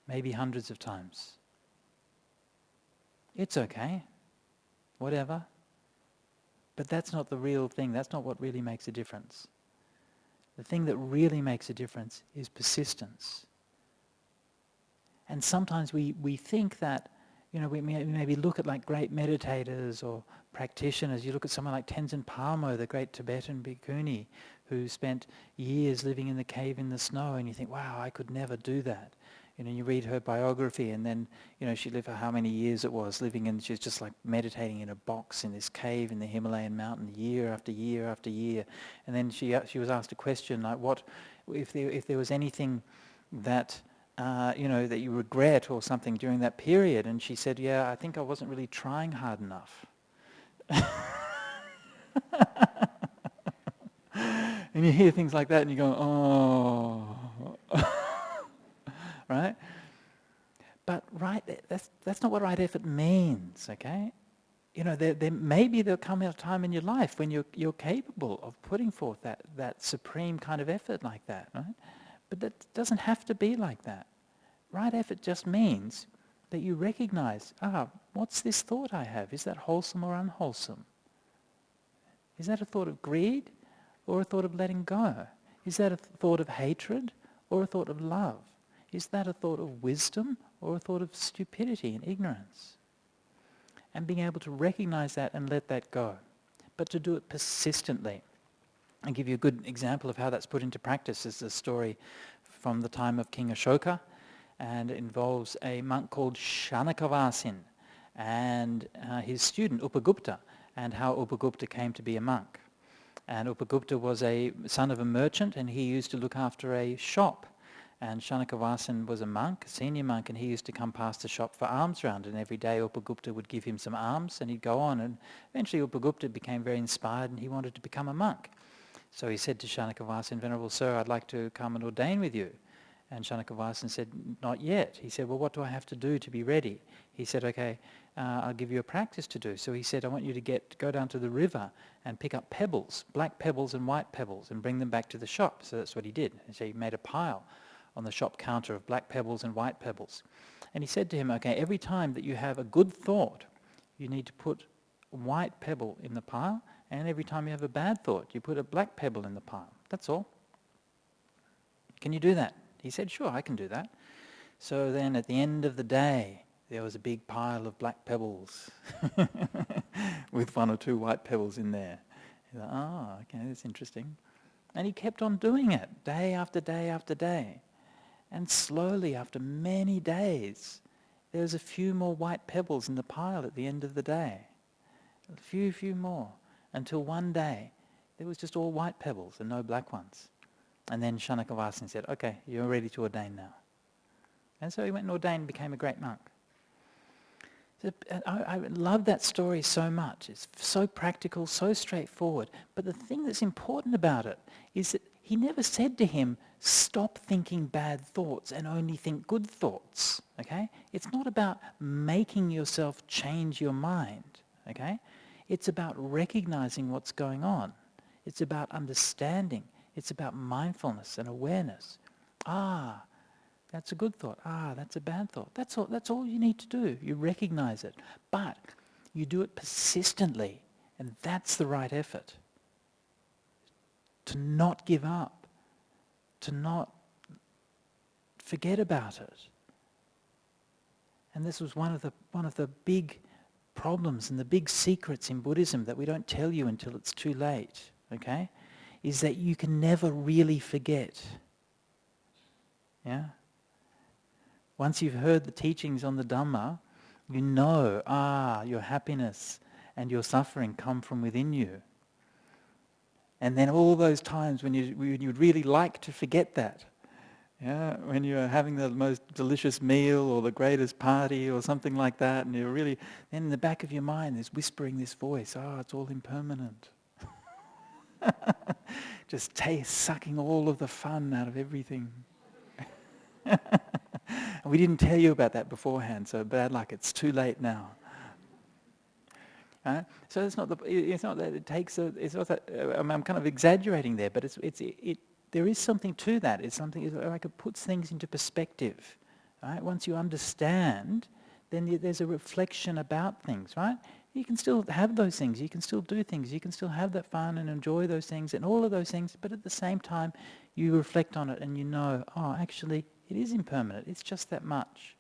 Maybe hundreds of times. It's okay. Whatever. But that's not the real thing. That's not what really makes a difference. The thing that really makes a difference is persistence. And sometimes we think that, you know, we maybe look at like great meditators or practitioners. You look at someone like Tenzin Palmo, the great Tibetan bhikkhuni, who spent years living in the cave in the snow, and you think, wow, I could never do that. You know, you read her biography, and then, you know, she lived for how many years it was, living in, she was just like meditating in a box in this cave in the Himalayan mountain year after year after year. And then she was asked a question like, what, if there was anything that, you know, that you regret or something during that period? And she said, yeah, I think I wasn't really trying hard enough. And you hear things like that and you go, oh. Right? But that's not what right effort means, okay? You know, there'll come a time in your life when you're capable of putting forth that supreme kind of effort like that, right? But that doesn't have to be like that. Right effort just means that you recognize, what's this thought I have? Is that wholesome or unwholesome? Is that a thought of greed or a thought of letting go? Is that a thought of hatred or a thought of love? Is that a thought of wisdom or a thought of stupidity and ignorance? And being able to recognize that and let that go, but to do it persistently. I'll give you a good example of how that's put into practice. Is a story from the time of King Ashoka, and it involves a monk called Shanakavasin and his student Upagupta, and how Upagupta came to be a monk. And Upagupta was a son of a merchant, and he used to look after a shop. And Shanakavasin was a monk, a senior monk, and he used to come past the shop for alms round. And every day Upagupta would give him some alms, and he'd go on. And eventually Upagupta became very inspired, and he wanted to become a monk. So he said to Shanakavasin, Venerable Sir, I'd like to come and ordain with you. And Shanakavasin said, not yet. He said, well, what do I have to do to be ready? He said, okay, I'll give you a practice to do. So he said, I want you to go down to the river and pick up pebbles, black pebbles and white pebbles, and bring them back to the shop. So that's what he did. And so he made a pile on the shop counter of black pebbles and white pebbles. And he said to him, okay, every time that you have a good thought, you need to put a white pebble in the pile, and every time you have a bad thought, you put a black pebble in the pile. That's all. Can you do that? He said, sure, I can do that. So then at the end of the day, there was a big pile of black pebbles with one or two white pebbles in there. He's like, oh, okay, that's interesting. And he kept on doing it day after day after day. And slowly, after many days, there was a few more white pebbles in the pile at the end of the day. A few more. Until one day, there was just all white pebbles and no black ones. And then Shanakavasin said, okay, you're ready to ordain now. And so he went and ordained and became a great monk. So I love that story so much. It's so practical, so straightforward. But the thing that's important about it is that he never said to him, stop thinking bad thoughts and only think good thoughts, okay? It's not about making yourself change your mind, okay? It's about recognizing what's going on. It's about understanding. It's about mindfulness and awareness. That's a good thought. That's a bad thought. That's all you need to do. You recognize it. But you do it persistently, and that's the right effort. to not give up, to not forget about it. And this was one of the big problems and the big secrets in Buddhism that we don't tell you until it's too late, okay? Is that you can never really forget. Yeah? Once you've heard the teachings on the Dhamma, you know, your happiness and your suffering come from within you. And then all those times when you'd really like to forget that, yeah, when you're having the most delicious meal or the greatest party or something like that, and you're really, then in the back of your mind there's whispering this voice, it's all impermanent. Just sucking all of the fun out of everything. We didn't tell you about that beforehand, so bad luck, it's too late now. So it's not that it takes it's not that, I'm kind of exaggerating there, but there is something to that. It's something like it puts things into perspective. Right? Once you understand, then there's a reflection about things, right? You can still have those things, you can still do things, you can still have that fun and enjoy those things and all of those things, but at the same time you reflect on it and you know, actually it is impermanent, it's just that much.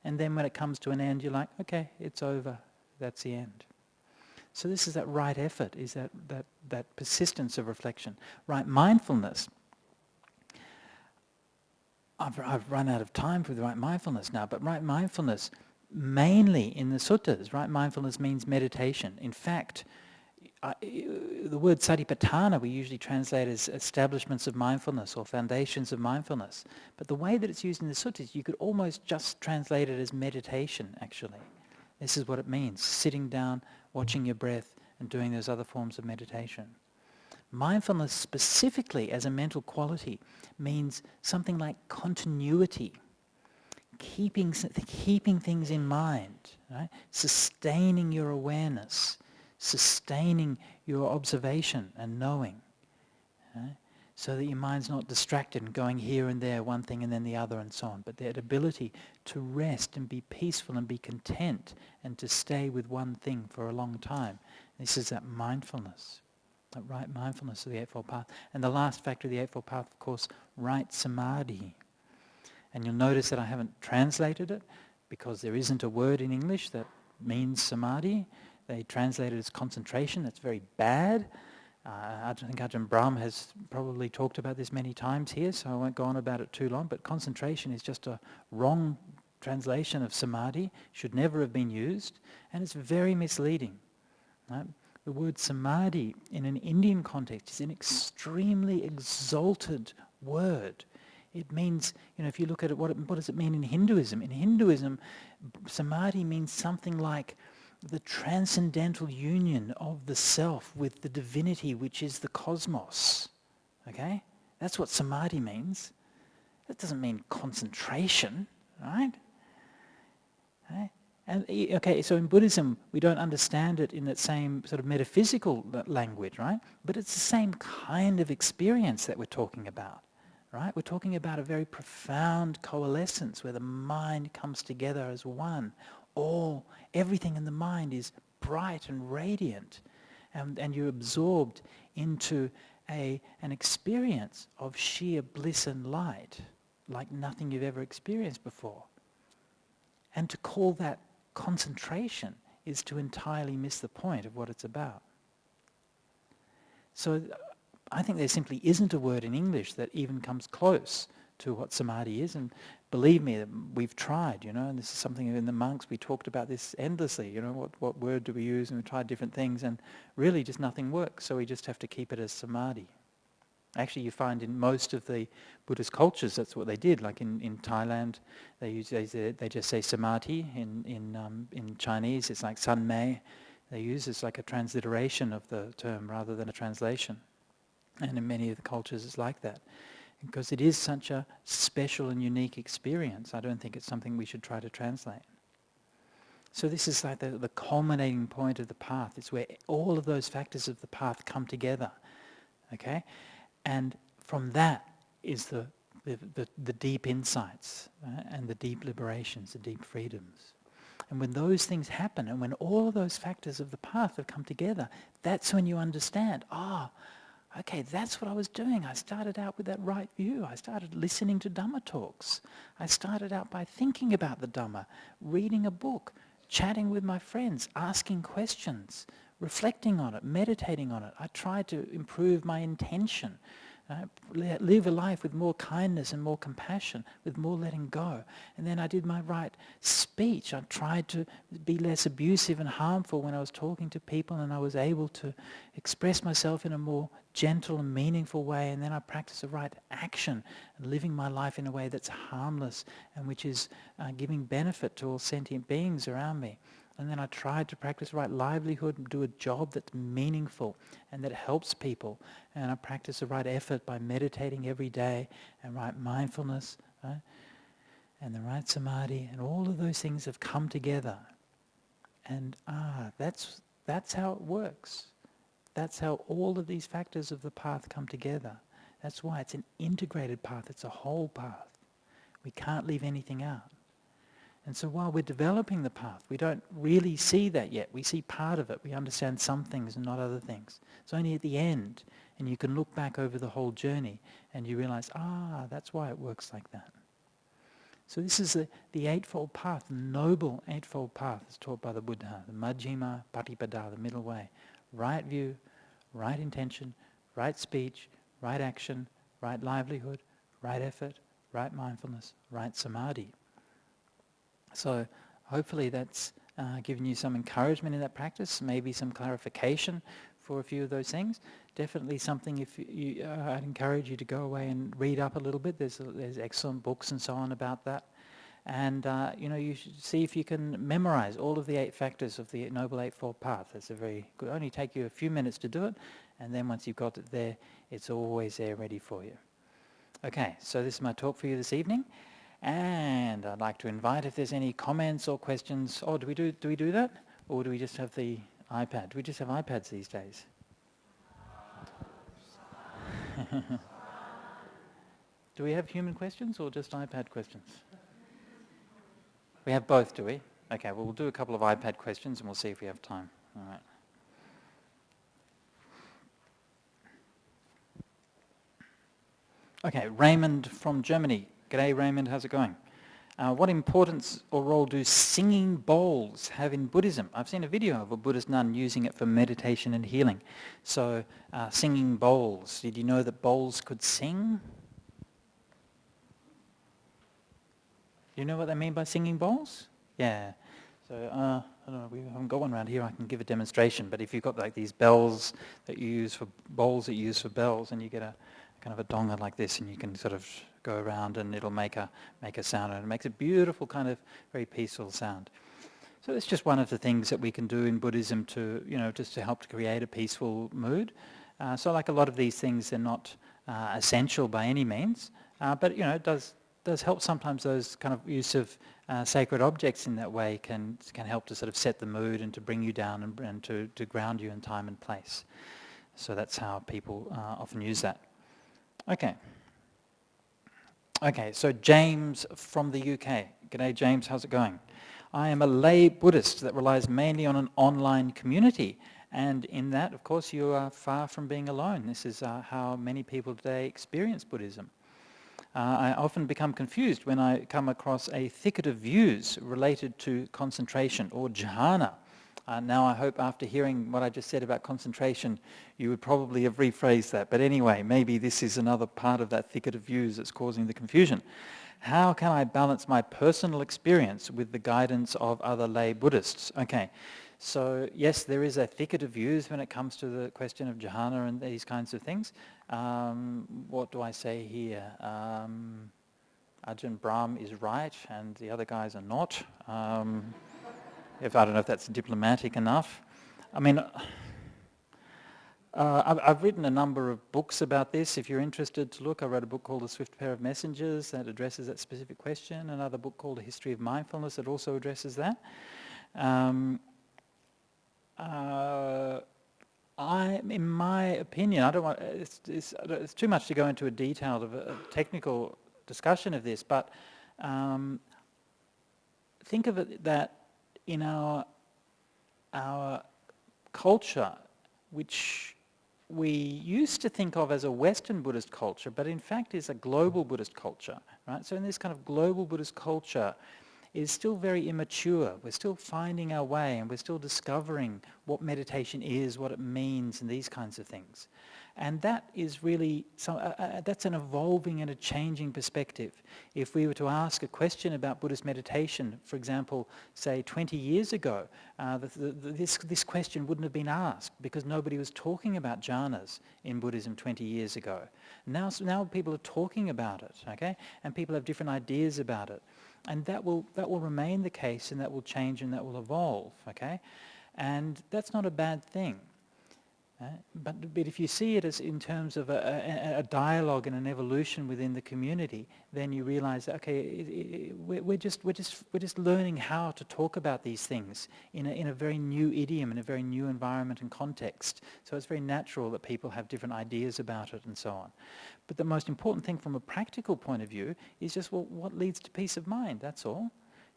And then when it comes to an end, you're like, okay, it's over, that's the end. So this is that right effort, is that persistence of reflection. Right mindfulness. I've run out of time for the right mindfulness now, but right mindfulness, mainly in the suttas, right mindfulness means meditation. In fact, the word satipatthana we usually translate as establishments of mindfulness or foundations of mindfulness. But the way that it's used in the suttas, you could almost just translate it as meditation, actually. This is what it means, sitting down, watching your breath, and doing those other forms of meditation. Mindfulness specifically as a mental quality means something like continuity, keeping things in mind, right? Sustaining your awareness, sustaining your observation and knowing, right? So that your mind's not distracted and going here and there, one thing and then the other and so on, but that ability to rest and be peaceful and be content and to stay with one thing for a long time. This is that mindfulness. That right mindfulness of the Eightfold Path. And the last factor of the Eightfold Path, of course, right samadhi. And you'll notice that I haven't translated it because there isn't a word in English that means samadhi. They translate it as concentration. That's very bad. I think Ajahn Brahm has probably talked about this many times here, so I won't go on about it too long, but concentration is just a wrong translation of samadhi, should never have been used, and it's very misleading. Right? The word samadhi in an Indian context is an extremely exalted word. It means, if you look at it, what does it mean in Hinduism? In Hinduism, samadhi means something like the transcendental union of the self with the divinity which is the cosmos. Okay? That's what samadhi means. That doesn't mean concentration, right? Okay? And so in Buddhism, we don't understand it in that same sort of metaphysical language, right? But it's the same kind of experience that we're talking about, right? We're talking about a very profound coalescence where the mind comes together as one. Everything in the mind is bright and radiant, and you're absorbed into an experience of sheer bliss and light, like nothing you've ever experienced before. And to call that concentration is to entirely miss the point of what it's about. So I think there simply isn't a word in English that even comes close to what samadhi is, and believe me, we've tried, and this is something in the monks, we talked about this endlessly, what word do we use, and we tried different things, and really just nothing works, so we just have to keep it as samadhi. Actually, you find in most of the Buddhist cultures, that's what they did. Like in Thailand, they just say samadhi. In Chinese, it's like san mei. They use it's like a transliteration of the term rather than a translation. And in many of the cultures, it's like that. Because it is such a special and unique experience, I don't think it's something we should try to translate. So this is like the culminating point of the path. It's where all of those factors of the path come together. Okay? And from that is the deep insights, right? And the deep liberations, the deep freedoms. And when those things happen, and when all of those factors of the path have come together, that's when you understand, okay, that's what I was doing. I started out with that right view. I started listening to Dhamma talks. I started out by thinking about the Dhamma, reading a book, chatting with my friends, asking questions, reflecting on it, meditating on it. I tried to improve my intention, live a life with more kindness and more compassion, with more letting go. And then I did my right speech. I tried to be less abusive and harmful when I was talking to people, and I was able to express myself in a more gentle and meaningful way. And then I practiced the right action, living my life in a way that's harmless and which is giving benefit to all sentient beings around me. And then I tried to practice right livelihood and do a job that's meaningful and that helps people. And I practice the right effort by meditating every day and right mindfulness, right? And the right samadhi, and all of those things have come together. And that's how it works. That's how all of these factors of the path come together. That's why it's an integrated path. It's a whole path. We can't leave anything out. And so while we're developing the path, we don't really see that yet. We see part of it. We understand some things and not other things. It's only at the end, and you can look back over the whole journey and you realize, that's why it works like that. So this is the Eightfold Path, the Noble Eightfold Path as taught by the Buddha, the Majjhima Patipada, the middle way. Right view, right intention, right speech, right action, right livelihood, right effort, right mindfulness, right samadhi. So hopefully that's given you some encouragement in that practice, maybe some clarification for a few of those things. Definitely something if you, I'd encourage you to go away and read up a little bit. There's excellent books and so on about that. And you should see if you can memorize all of the 8 factors of the Noble Eightfold Path. It's a very good, only take you a few minutes to do it, and then once you've got it there, it's always there ready for you. Okay, so this is my talk for you this evening. And I'd like to invite if there's any comments or questions. Do we do that? Or do we just have the iPad? Do we just have iPads these days? Do we have human questions or just iPad questions? We have both, do we? Okay, well we'll do a couple of iPad questions and we'll see if we have time. All right. Okay, Raymond from Germany. G'day Raymond, how's it going? What importance or role do singing bowls have in Buddhism? I've seen a video of a Buddhist nun using it for meditation and healing. So, singing bowls. Did you know that bowls could sing? Do you know what they mean by singing bowls? Yeah. So, I don't know, we haven't got one around here. I can give a demonstration. But if you've got like these bells that you use for bowls that you use for bells, and you get a kind of a donga like this, and you can sort of go around and it'll make a sound, and it makes a beautiful kind of very peaceful sound. So it's just one of the things that we can do in Buddhism to, just to help to create a peaceful mood. So like a lot of these things, they're not essential by any means, but it does help sometimes. Those kind of use of sacred objects in that way can help to sort of set the mood and to bring you down and to ground you in time and place. So that's how people often use that. Okay, so James from the UK. G'day James, how's it going? I am a lay Buddhist that relies mainly on an online community, and in that, of course, you are far from being alone. This is how many people today experience Buddhism. I often become confused when I come across a thicket of views related to concentration or jhana. Now I hope after hearing what I just said about concentration, you would probably have rephrased that. But anyway, maybe this is another part of that thicket of views that's causing the confusion. How can I balance my personal experience with the guidance of other lay Buddhists? Okay, so yes, there is a thicket of views when it comes to the question of jhana and these kinds of things. What do I say here? Ajahn Brahm is right and the other guys are not. I don't know if that's diplomatic enough. I mean, I've written a number of books about this. If you're interested to look, I wrote a book called The Swift Pair of Messengers that addresses that specific question. Another book called A History of Mindfulness that also addresses that. In my opinion, I don't want. It's too much to go into a detailed of a technical discussion of this, but think of it that in our culture, which we used to think of as a Western Buddhist culture, but in fact is a global Buddhist culture, right? So in this kind of global Buddhist culture is still very immature. We're still finding our way, and we're still discovering what meditation is, what it means, and these kinds of things. And that is really, that's an evolving and a changing perspective. If we were to ask a question about Buddhist meditation, for example, say 20 years ago, this question wouldn't have been asked because nobody was talking about jhanas in Buddhism 20 years ago. Now people are talking about it, okay? And people have different ideas about it. And that will remain the case, and that will change, and that will evolve, okay? And that's not a bad thing. But if you see it as in terms of a dialogue and an evolution within the community, then you realize that, okay, we're just learning how to talk about these things in a very new idiom, in a very new environment and context. So it's very natural that people have different ideas about it and so on. But the most important thing from a practical point of view is just, well, what leads to peace of mind? That's all.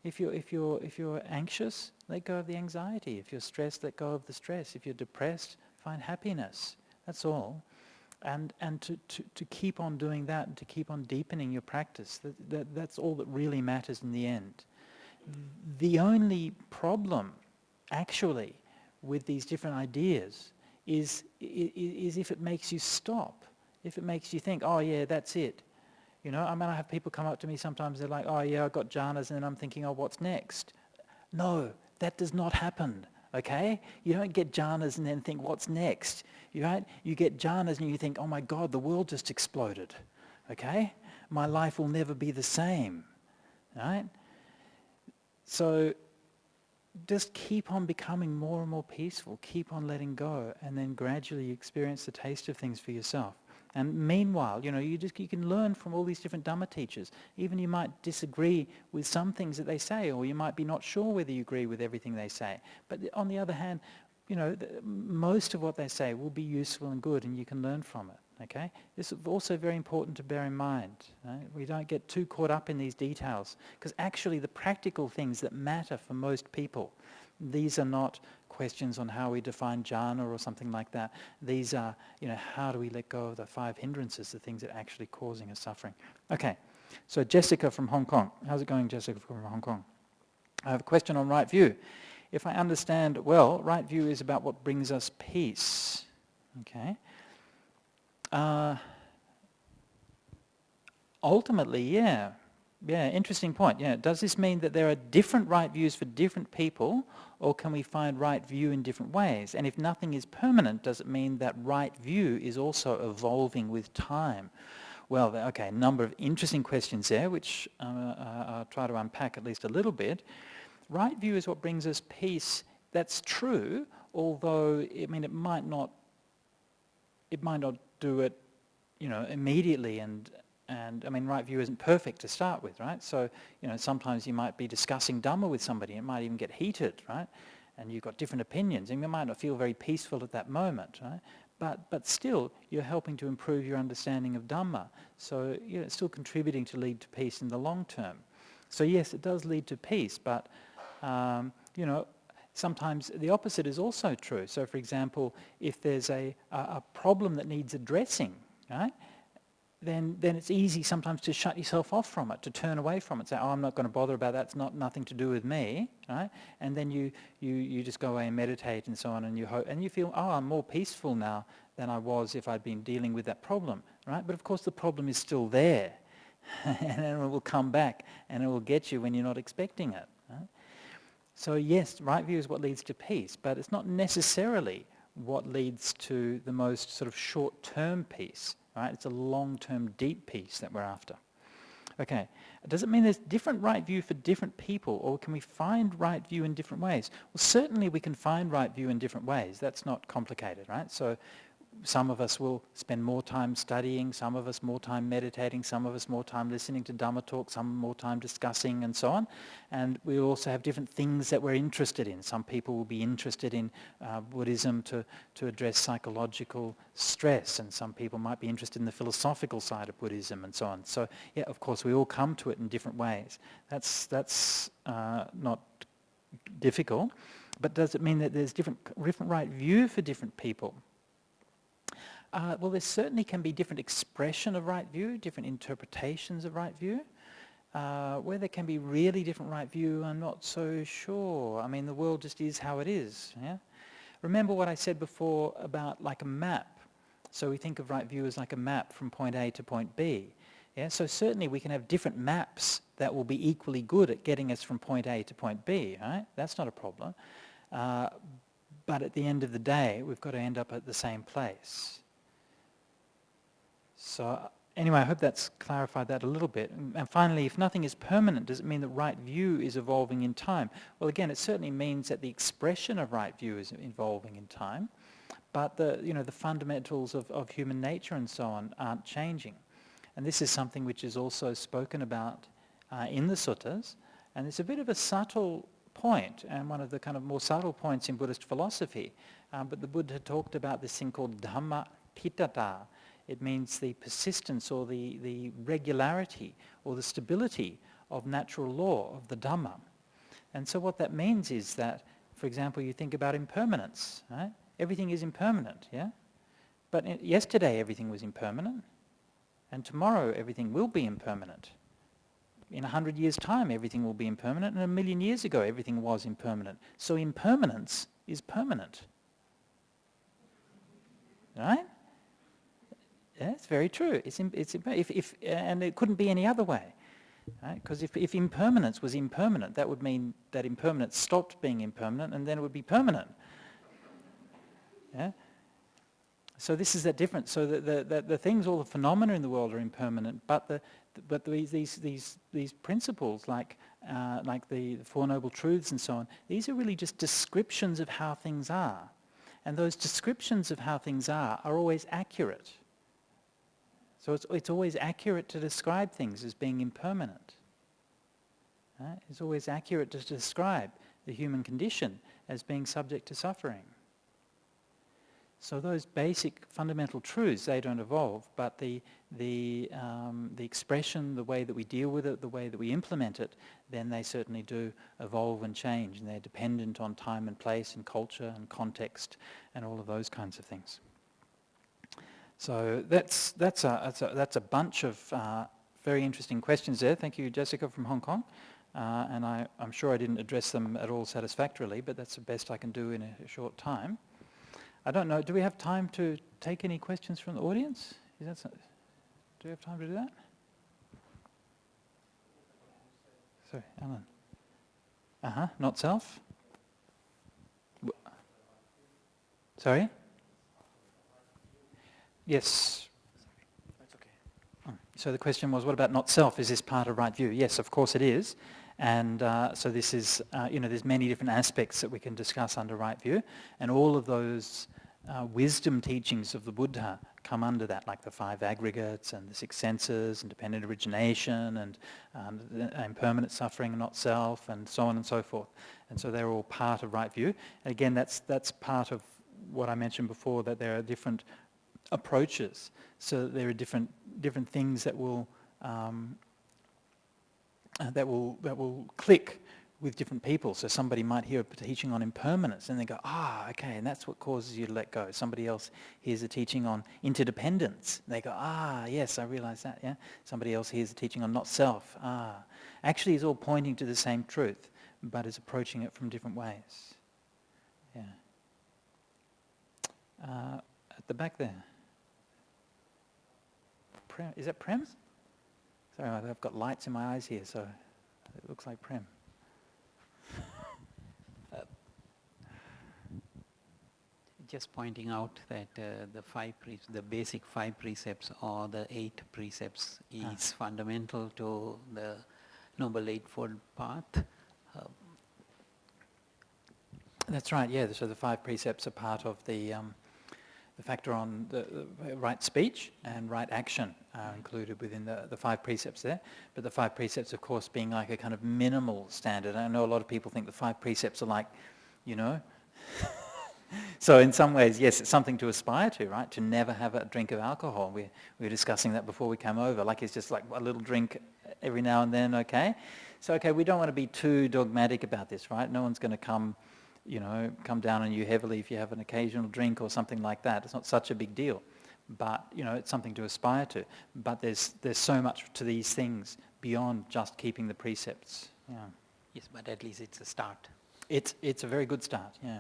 If you're anxious, let go of the anxiety. If you're stressed, let go of the stress. If you're depressed, find happiness. That's all. And to keep on doing that, and to keep on deepening your practice, that's all that really matters in the end. The only problem, actually, with these different ideas is if it makes you stop, if it makes you think, oh yeah, that's it. You know, I mean, I have people come up to me sometimes, they're like, oh yeah, I got jhanas, and then I'm thinking, oh, what's next? No, that does not happen. Okay? You don't get jhanas and then think, what's next? Right? You get jhanas and you think, oh my God, the world just exploded. Okay? My life will never be the same. Right? So just keep on becoming more and more peaceful. Keep on letting go, and then gradually you experience the taste of things for yourself. And meanwhile, you know, you can learn from all these different Dhamma teachers. Even you might disagree with some things that they say, or you might be not sure whether you agree with everything they say. But on the other hand, you know, most of what they say will be useful and good, and you can learn from it. Okay? This is also very important to bear in mind. Right? We don't get too caught up in these details, because actually the practical things that matter for most people, these are not questions on how we define jhana or something like that. These are, you know, how do we let go of the 5 hindrances, the things that are actually causing us suffering. Okay, so Jessica from Hong Kong. How's it going, Jessica from Hong Kong? I have a question on right view. If I understand well, right view is about what brings us peace. Okay. Ultimately, yeah. Yeah, interesting point. Yeah, does this mean that there are different right views for different people, or can we find right view in different ways? And if nothing is permanent, does it mean that right view is also evolving with time? Well, okay, a number of interesting questions there, which I'll try to unpack at least a little bit. Right view is what brings us peace. That's true, although I mean it might not do it, you know, immediately, and I mean, right view isn't perfect to start with, right? So, you know, sometimes you might be discussing Dhamma with somebody, it might even get heated, right? And you've got different opinions, and you might not feel very peaceful at that moment, right? But still, you're helping to improve your understanding of Dhamma. So, you know, it's still contributing to lead to peace in the long term. So yes, it does lead to peace, but, you know, sometimes the opposite is also true. So, for example, if there's a problem that needs addressing, right? Then it's easy sometimes to shut yourself off from it, to turn away from it, say, oh, I'm not going to bother about that, it's nothing to do with me, right? And then you just go away and meditate and so on, and you feel, oh, I'm more peaceful now than I was if I'd been dealing with that problem, right? But of course the problem is still there, and it will come back, and it will get you when you're not expecting it, right? So yes, right view is what leads to peace, but it's not necessarily what leads to the most sort of short-term peace. Right? It's a long-term deep peace that we're after. Okay, does it mean there's different right view for different people, or can we find right view in different ways? Well, certainly we can find right view in different ways. That's not complicated, right? So some of us will spend more time studying, some of us more time meditating, some of us more time listening to Dhamma talk, some more time discussing and so on. And we also have different things that we're interested in. Some people will be interested in Buddhism to address psychological stress, and some people might be interested in the philosophical side of Buddhism and so on. So yeah, of course, we all come to it in different ways. That's not difficult. But does it mean that there's different right view for different people? Well, there certainly can be different expression of right view, different interpretations of right view. Where there can be really different right view, I'm not so sure. I mean, the world just is how it is. Yeah? Remember what I said before about like a map. So we think of right view as like a map from point A to point B. Yeah? So certainly we can have different maps that will be equally good at getting us from point A to point B. Right? That's not a problem. But at the end of the day, we've got to end up at the same place. So anyway, I hope that's clarified that a little bit. And finally, if nothing is permanent, does it mean that right view is evolving in time? Well, again, it certainly means that the expression of right view is evolving in time, but the fundamentals of human nature and so on aren't changing. And this is something which is also spoken about in the suttas, and it's a bit of a subtle point, and one of the kind of more subtle points in Buddhist philosophy. But the Buddha talked about this thing called dhamma pitata. It means the persistence or the regularity or the stability of natural law, of the Dhamma. And so what that means is that, for example, you think about impermanence. Right? Everything is impermanent, yeah? But yesterday everything was impermanent, and tomorrow everything will be impermanent. In 100 years' time everything will be impermanent, and 1,000,000 years ago everything was impermanent. So impermanence is permanent. Right? Yeah, it's very true. And it couldn't be any other way, right? Because if impermanence was impermanent, that would mean that impermanence stopped being impermanent, and then it would be permanent. Yeah. So this is that difference. So the things, all the phenomena in the world are impermanent, but these principles, like the Four Noble Truths and so on, these are really just descriptions of how things are, and those descriptions of how things are always accurate. So it's always accurate to describe things as being impermanent. Right? It's always accurate to describe the human condition as being subject to suffering. So those basic fundamental truths, they don't evolve, but the expression, the way that we deal with it, the way that we implement it, then they certainly do evolve and change, and they're dependent on time and place and culture and context and all of those kinds of things. So that's a bunch of very interesting questions there. Thank you, Jessica from Hong Kong. And I'm sure I didn't address them at all satisfactorily, but that's the best I can do in a short time. I don't know, do we have time to take any questions from the audience? Do we have time to do that? Sorry, Alan. Not self? Sorry? Yes. That's okay. So the question was, what about not self? Is this part of right view? Yes, of course it is. And so this is, there's many different aspects that we can discuss under right view. And all of those wisdom teachings of the Buddha come under that, like the 5 aggregates and the 6 senses and dependent origination and impermanent suffering and not self and so on and so forth. And so they're all part of right view. And again, that's part of what I mentioned before, that there are different approaches. So there are different things that will click with different people. So somebody might hear a teaching on impermanence and they go, okay, and that's what causes you to let go. Somebody else hears a teaching on interdependence. They go, yes, I realize that, yeah. Somebody else hears a teaching on not self. Actually, it's all pointing to the same truth, but is approaching it from different ways. Yeah. At the back there. Is that Prem? Sorry, I've got lights in my eyes here, so it looks like Prem. Just pointing out that the basic 5 precepts or the 8 precepts is fundamental to the Noble Eightfold Path. That's right, yeah. So the 5 precepts are part of the factor on the right speech and right action are included within the 5 precepts there. But the 5 precepts, of course, being like a kind of minimal standard. I know a lot of people think the 5 precepts are like, So in some ways, yes, it's something to aspire to, right? To never have a drink of alcohol. We were discussing that before we came over. Like it's just like a little drink every now and then, okay? So, okay, we don't want to be too dogmatic about this, right? No one's going to come down on you heavily if you have an occasional drink or something like that. It's not such a big deal. but it's something to aspire to. But there's so much to these things beyond just keeping the precepts. Yeah. Yes, but at least it's a start. It's a very good start. Yeah.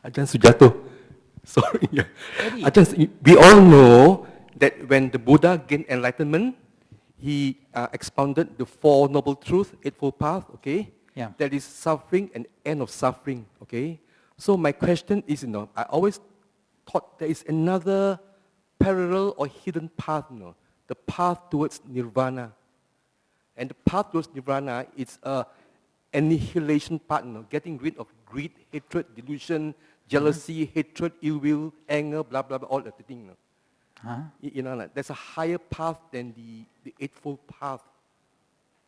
Ajahn Sujato. Sorry. Yeah. Eddie. We all know that when the Buddha gained enlightenment, he expounded the Four Noble Truths, Eightfold Path, okay? Yeah. There is suffering and end of suffering, okay? So my question is, I always thought there is another parallel or hidden path, the path towards nirvana. And the path towards nirvana is a annihilation path, getting rid of greed, hatred, delusion, jealousy, hatred, ill will, anger, blah, blah, blah, all of the thing. There's a higher path than the Eightfold Path.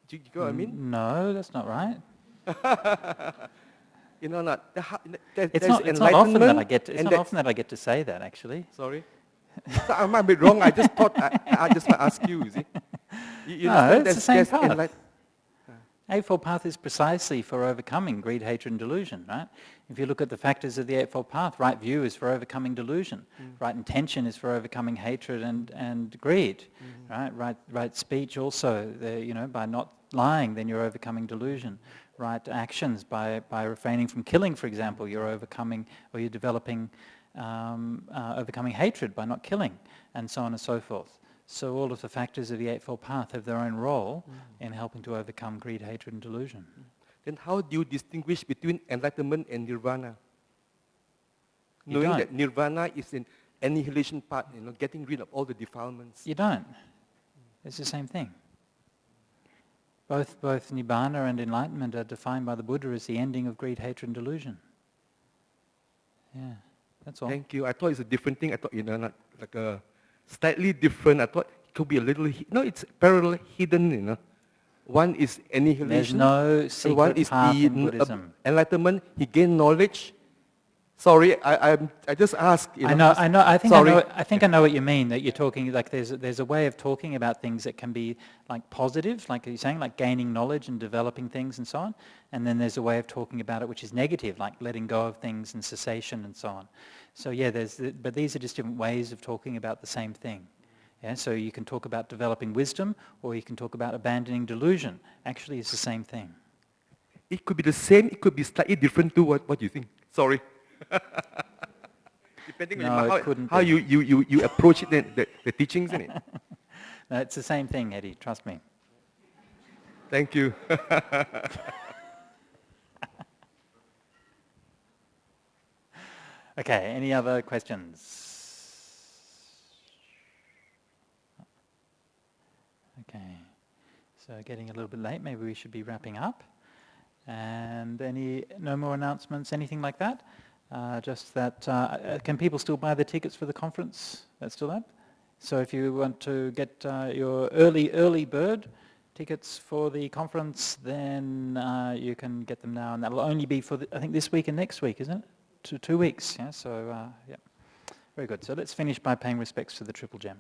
Do you get what I mean? No, that's not right. It's not often that I get to say that, actually. Sorry? So I might be wrong. I just thought I just might ask you, see? No, it's the same path. Eightfold Path is precisely for overcoming greed, hatred, and delusion, right? If you look at the factors of the Eightfold Path, right view is for overcoming delusion. Right intention is for overcoming hatred and greed, right? Right speech also, by not lying, then you're overcoming delusion. Right actions, by refraining from killing, for example, you're overcoming, or you're developing, overcoming hatred by not killing, and so on and so forth. So all of the factors of the Eightfold Path have their own role in helping to overcome greed, hatred, and delusion. Then how do you distinguish between enlightenment and nirvana? You Knowing don't. that nirvana is an annihilation path, getting rid of all the defilements. You don't. It's the same thing. Both nibbana and enlightenment are defined by the Buddha as the ending of greed, hatred, and delusion. Yeah, that's all. Thank you. I thought it's a different thing. I thought, not like a slightly different. I thought it could be a little, it's parallel, hidden, One is annihilation. There's no secret one is path the in Buddhism. Enlightenment. He gained knowledge. Sorry, I just asked. I know. I think Sorry. I think I know what you mean. That you're talking like there's a way of talking about things that can be like positive, like you're saying, like gaining knowledge and developing things and so on. And then there's a way of talking about it which is negative, like letting go of things and cessation and so on. So yeah, but these are just different ways of talking about the same thing. Yeah, so you can talk about developing wisdom, or you can talk about abandoning delusion. Actually, it's the same thing. It could be the same. It could be slightly different to what you think. Sorry. Depending on how you approach it, the teachings in it. No, it's the same thing, Eddie. Trust me. Thank you. Okay. Any other questions? Okay. So getting a little bit late. Maybe we should be wrapping up. And no more announcements? Anything like that? Just that, can people still buy the tickets for the conference? That's still up? So if you want to get your early bird tickets for the conference, then you can get them now, and that'll only be for, I think, this week and next week, isn't it? 2 weeks, yeah? So, yeah. Very good. So let's finish by paying respects to the Triple Gem.